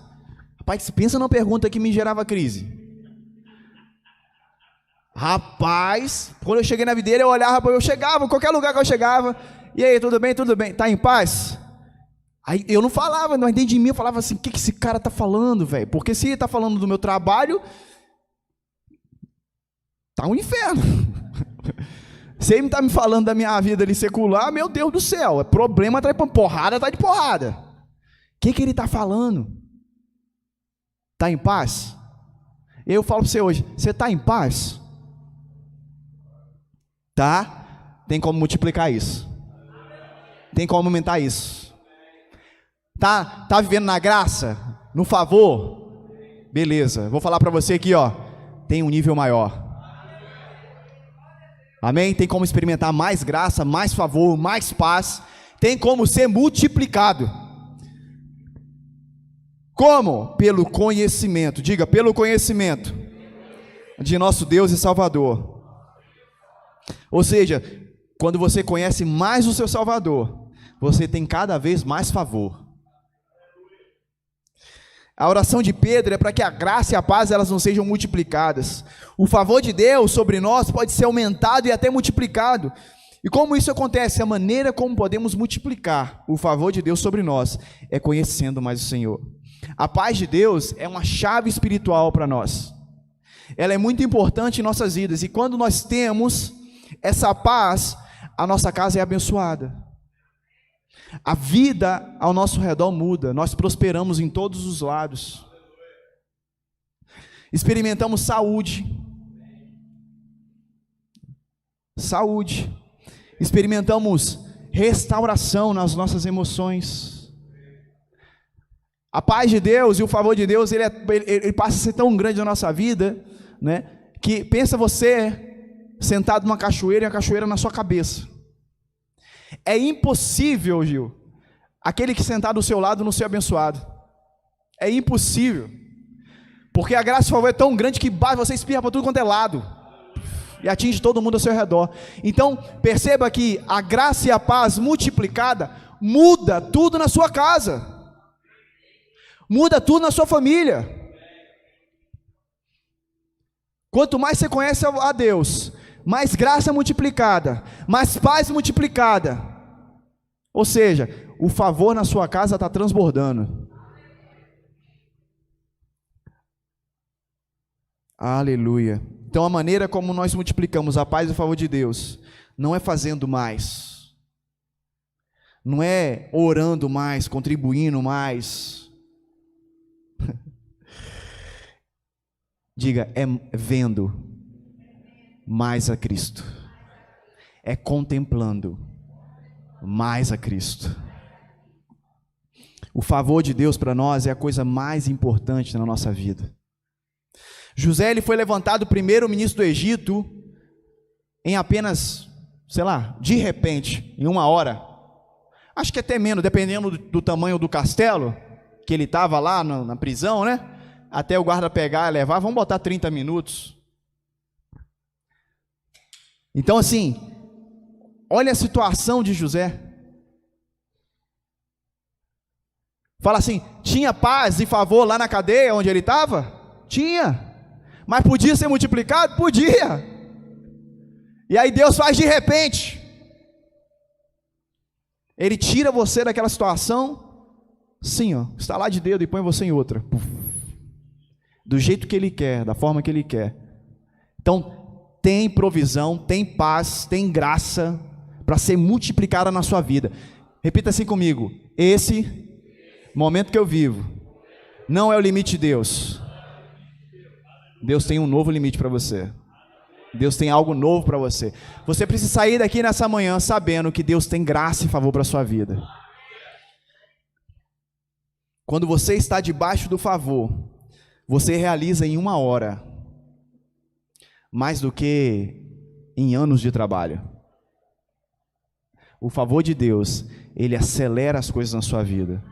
Rapaz, pensa numa pergunta que me gerava crise. Rapaz, quando eu cheguei na videira, eu olhava, eu chegava, em qualquer lugar que eu chegava: e aí, tudo bem? Tudo bem? Está em paz? Aí eu não falava, não dentro de mim eu falava assim: o que esse cara está falando, velho? Porque se ele está falando do meu trabalho, tá um inferno. Se ele está me falando da minha vida ali secular, meu Deus do céu, é problema atrás de porrada, atrás de porrada. O que ele está falando? Está em paz? Eu falo para você hoje: você está em paz? Tá? Tem como multiplicar isso, tem como aumentar isso. Tá vivendo na graça, no favor? Beleza, vou falar para você aqui, tem um nível maior. Amém? Tem como experimentar mais graça, mais favor, mais paz. Tem como ser multiplicado. Como? Pelo conhecimento. Diga: pelo conhecimento de nosso Deus e Salvador. Ou seja, quando você conhece mais o seu Salvador, você tem cada vez mais favor. A oração de Pedro é para que a graça e a paz elas não sejam multiplicadas. O favor de Deus sobre nós pode ser aumentado e até multiplicado. E como isso acontece? A maneira como podemos multiplicar o favor de Deus sobre nós é conhecendo mais o Senhor. A paz de Deus é uma chave espiritual para nós. Ela é muito importante em nossas vidas. E quando nós temos essa paz, a nossa casa é abençoada. A vida ao nosso redor muda, nós prosperamos em todos os lados, experimentamos saúde, experimentamos restauração nas nossas emoções. A paz de Deus e o favor de Deus, ele passa a ser tão grande na nossa vida, né, que pensa você sentado numa cachoeira e a cachoeira na sua cabeça. É impossível, Gil, aquele que sentar do seu lado não ser abençoado. É impossível, porque a graça e o favor é tão grande que você espirra para tudo quanto é lado e atinge todo mundo ao seu redor. Então perceba que a graça e a paz multiplicada muda tudo na sua casa, muda tudo na sua família. Quanto mais você conhece a Deus, mais graça multiplicada, mais paz multiplicada. Ou seja, o favor na sua casa está transbordando. Aleluia. Então a maneira como nós multiplicamos a paz e o favor de Deus não é fazendo mais, não é orando mais, contribuindo mais. Diga, é vendo mais a Cristo, é contemplando mais a Cristo. O favor de Deus para nós é a coisa mais importante na nossa vida. José, ele foi levantado primeiro ministro do Egito em apenas, de repente, em 1 hora. Acho que até menos, dependendo do tamanho do castelo, que ele estava lá na prisão, né? Até o guarda pegar e levar, vamos botar 30 minutos. Então assim, olha a situação de José. Fala assim, tinha paz e favor lá na cadeia onde ele estava? Tinha. Mas podia ser multiplicado? Podia. E aí Deus faz de repente. Ele tira você daquela situação, sim, estalar de dedo e põe você em outra. Do jeito que Ele quer, da forma que Ele quer. Então, tem provisão, tem paz, tem graça para ser multiplicada na sua vida. Repita assim comigo: esse momento que eu vivo não é o limite de Deus. Deus tem um novo limite para você. Deus tem algo novo para você. Você precisa sair daqui nessa manhã sabendo que Deus tem graça e favor para a sua vida. Quando você está debaixo do favor, você realiza em 1 hora mais do que em anos de trabalho. O favor de Deus, ele acelera as coisas na sua vida.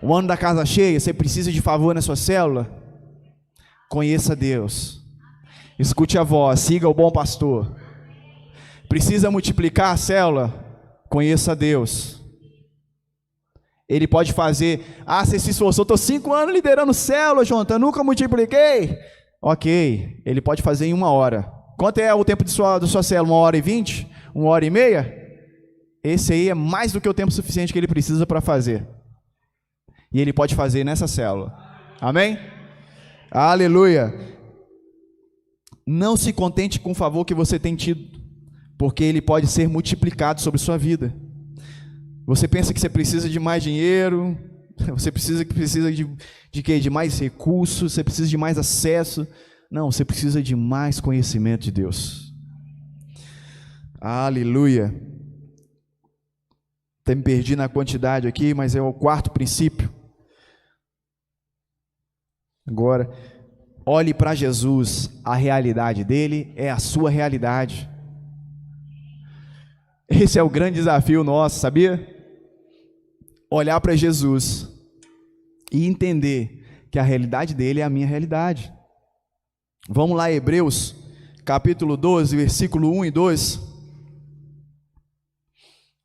O ano da casa cheia, você precisa de favor na sua célula? Conheça Deus, escute a voz, siga o bom pastor. Precisa multiplicar a célula? Conheça Deus. Ele pode fazer, você se esforçou, estou 5 anos liderando célula, Jonathan, nunca multipliquei. Ok, ele pode fazer em 1 hora. Quanto é o tempo da sua célula? 1h20? 1h30? Esse aí é mais do que o tempo suficiente que ele precisa para fazer. E ele pode fazer nessa célula. Amém? Aleluia. Não se contente com o favor que você tem tido, porque ele pode ser multiplicado sobre sua vida. Você pensa que você precisa de mais dinheiro, você precisa de quê? De mais recursos, você precisa de mais acesso. Não, você precisa de mais conhecimento de Deus. Aleluia. Até me perdi na quantidade aqui, mas é o 4º princípio. Agora, olhe para Jesus, a realidade dele é a sua realidade. Esse é o grande desafio nosso, sabia? Olhar para Jesus e entender que a realidade dele é a minha realidade. Vamos lá, Hebreus, capítulo 12, versículo 1 e 2.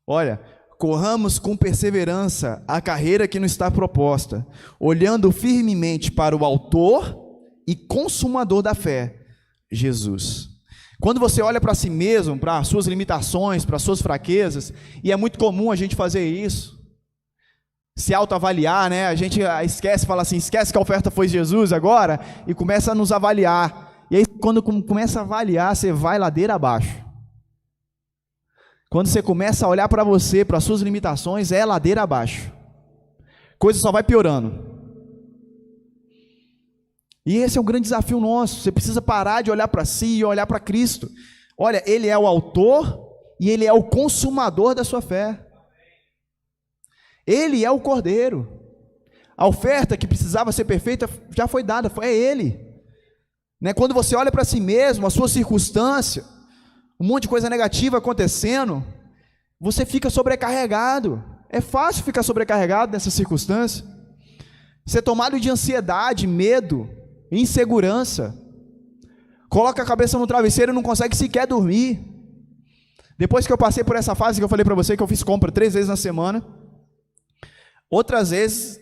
Olha, corramos com perseverança a carreira que nos está proposta, olhando firmemente para o autor e consumador da fé, Jesus. Quando você olha para si mesmo, para as suas limitações, para as suas fraquezas, e é muito comum a gente fazer isso, se autoavaliar, né? A gente esquece, fala assim, esquece que a oferta foi Jesus agora, e começa a nos avaliar. E aí quando começa a avaliar, você vai ladeira abaixo. Quando você começa a olhar para você, para as suas limitações, é ladeira abaixo. Coisa só vai piorando. E esse é um grande desafio nosso. Você precisa parar de olhar para si e olhar para Cristo. Olha, Ele é o autor e Ele é o consumador da sua fé. Ele é o Cordeiro. A oferta que precisava ser perfeita já foi dada, é Ele. Né? Quando você olha para si mesmo, a sua circunstância, um monte de coisa negativa acontecendo, você fica sobrecarregado. É fácil ficar sobrecarregado nessa circunstância. Ser tomado de ansiedade, medo, insegurança. Coloca a cabeça no travesseiro e não consegue sequer dormir. Depois que eu passei por essa fase que eu falei para você, que eu fiz compra 3 vezes na semana, outras vezes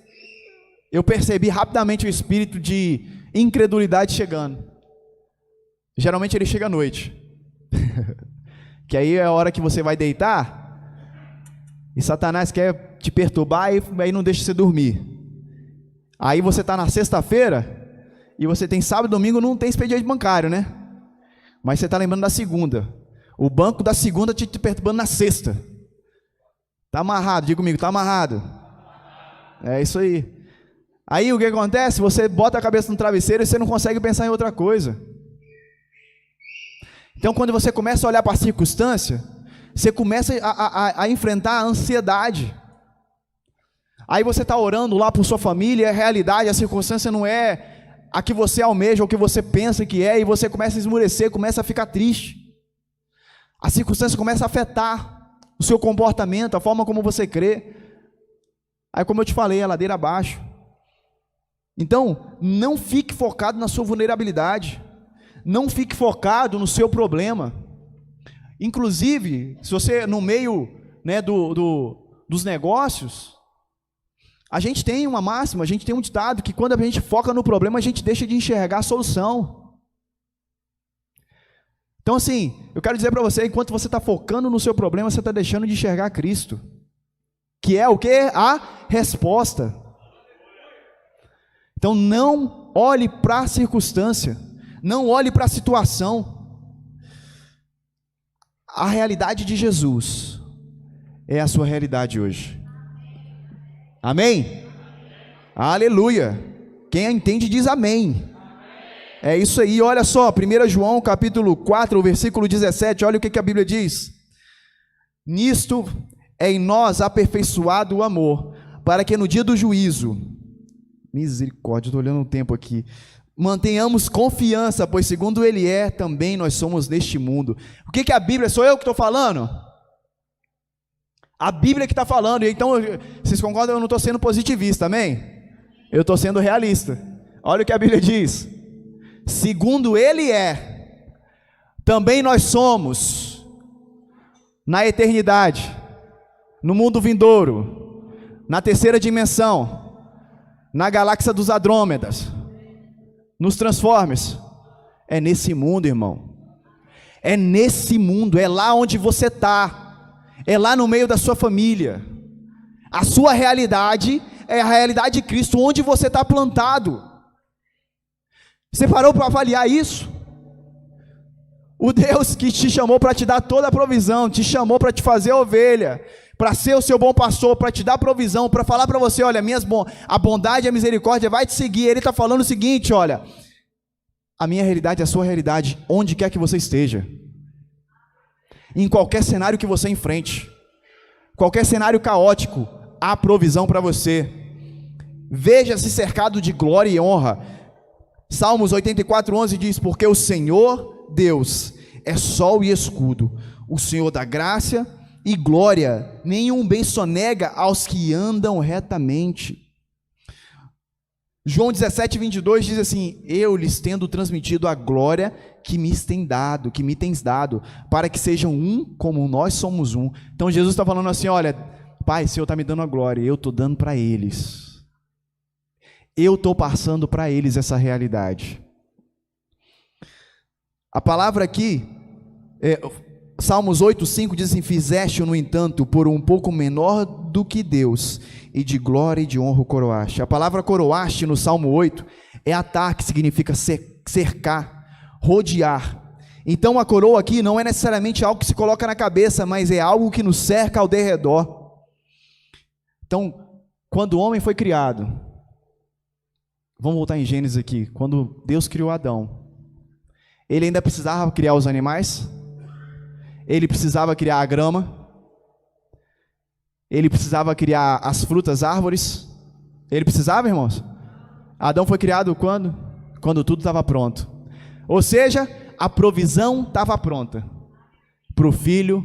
eu percebi rapidamente o espírito de incredulidade chegando. Geralmente ele chega à noite. Que aí é a hora que você vai deitar e Satanás quer te perturbar e aí não deixa você dormir. Aí você está na sexta-feira e você tem sábado e domingo, não tem expediente bancário, né? Mas você está lembrando da segunda. O banco da segunda te perturbando na sexta. Está amarrado, diga comigo, está amarrado. É isso aí. Aí o que acontece? Você bota a cabeça no travesseiro e você não consegue pensar em outra coisa. Então quando você começa a olhar para a circunstância, você começa a enfrentar a ansiedade. Aí você está orando lá por sua família, a realidade, a circunstância não é a que você almeja, ou que você pensa que é, e você começa a esmurecer, começa a ficar triste. A circunstância começa a afetar o seu comportamento, a forma como você crê. Aí, como eu te falei, a ladeira abaixo. Então, não fique focado na sua vulnerabilidade. Não fique focado no seu problema. Inclusive, se você, no meio, né, dos negócios, a gente tem uma máxima, a gente tem um ditado, que quando a gente foca no problema, a gente deixa de enxergar a solução. Então assim, eu quero dizer para você, enquanto você está focando no seu problema, você está deixando de enxergar Cristo, que é o quê? A resposta. Então não olhe para a circunstância, não olhe para a situação. A realidade de Jesus é a sua realidade hoje. Amém? Aleluia. Quem entende diz amém. É isso aí, olha só, 1 João capítulo 4, versículo 17, olha o que a Bíblia diz. Nisto é em nós aperfeiçoado o amor, para que no dia do juízo, misericórdia, estou olhando o tempo aqui, mantenhamos confiança, pois segundo Ele é, também nós somos neste mundo. O que a Bíblia, sou eu que estou falando? A Bíblia que está falando, então, vocês concordam, eu não estou sendo positivista, amém? Eu estou sendo realista. Olha o que a Bíblia diz. Segundo Ele é, também nós somos, na eternidade, no mundo vindouro, na terceira dimensão, na galáxia dos Andrômedas, nos Transformers. É nesse mundo, irmão. É nesse mundo, é lá onde você está. É lá no meio da sua família. A sua realidade é a realidade de Cristo, onde você está plantado. Você parou para avaliar isso? O Deus que te chamou para te dar toda a provisão, te chamou para te fazer ovelha, para ser o seu bom pastor, para te dar provisão, para falar para você, olha, a bondade e a misericórdia vai te seguir. Ele está falando o seguinte, olha, a minha realidade é a sua realidade, onde quer que você esteja. Em qualquer cenário que você enfrente, qualquer cenário caótico, há provisão para você. Veja-se cercado de glória e honra. Salmos 84:11 diz, porque o Senhor Deus é sol e escudo, o Senhor dá graça e glória, nenhum bem sonega aos que andam retamente. João 17:22 diz assim, eu lhes tendo transmitido a glória que me tens dado, para que sejam um como nós somos um. Então Jesus está falando assim, olha, Pai, o Senhor está me dando a glória, eu estou dando para eles. Eu estou passando para eles essa realidade. A palavra aqui, Salmos 8:5 diz assim, fizeste-o, no entanto, por um pouco menor do que Deus, e de glória e de honra o coroaste. A palavra coroaste no Salmo 8 é atar, que significa cercar, rodear. Então a coroa aqui não é necessariamente algo que se coloca na cabeça, mas é algo que nos cerca ao derredor. Então, quando o homem foi criado, vamos voltar em Gênesis aqui, quando Deus criou Adão, ele ainda precisava criar os animais, ele precisava criar a grama, ele precisava criar as frutas, árvores, ele precisava, irmãos? Adão foi criado quando? Quando tudo estava pronto, ou seja, a provisão estava pronta, para o filho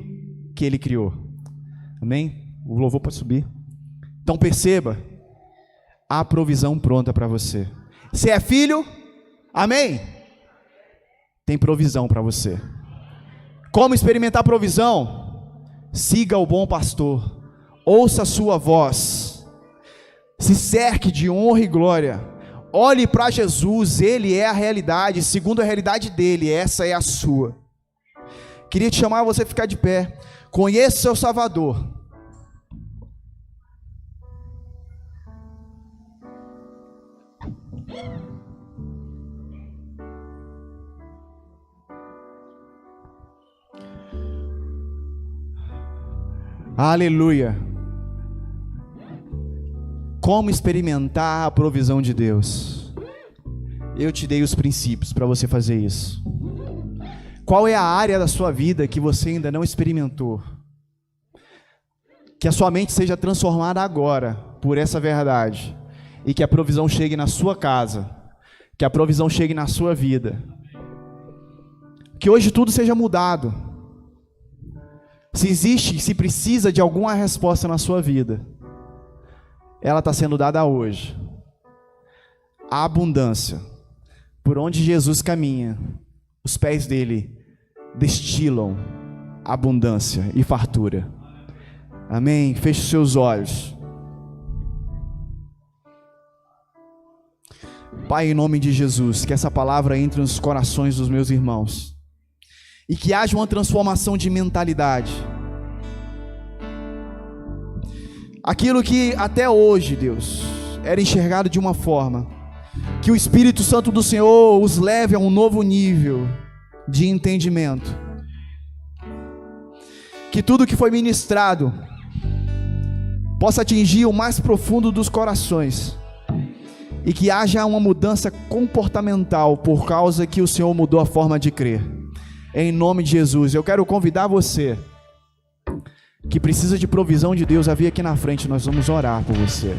que ele criou, amém? O louvor pode subir. Então perceba, há provisão pronta para você. Se é filho, amém? Tem provisão para você. Como experimentar provisão? Siga o bom pastor, ouça a sua voz, se cerque de honra e glória, olhe para Jesus, Ele é a realidade, segundo a realidade dEle, essa é a sua. Queria te chamar a você ficar de pé, conheça o seu Salvador. Aleluia. Como experimentar a provisão de Deus? Eu te dei os princípios para você fazer isso. Qual é a área da sua vida que você ainda não experimentou? Que a sua mente seja transformada agora por essa verdade. E que a provisão chegue na sua casa. Que a provisão chegue na sua vida. Que hoje tudo seja mudado. Se existe, se precisa de alguma resposta na sua vida, ela está sendo dada hoje. A abundância. Por onde Jesus caminha, os pés dele destilam abundância e fartura. Amém? Feche os seus olhos. Pai, em nome de Jesus, que essa palavra entre nos corações dos meus irmãos. E que haja uma transformação de mentalidade. Aquilo que até hoje, Deus, era enxergado de uma forma, que o Espírito Santo do Senhor os leve a um novo nível de entendimento. Que tudo que foi ministrado possa atingir o mais profundo dos corações. E que haja uma mudança comportamental por causa que o Senhor mudou a forma de crer. Em nome de Jesus, eu quero convidar você que precisa de provisão de Deus a vir aqui na frente, nós vamos orar por você.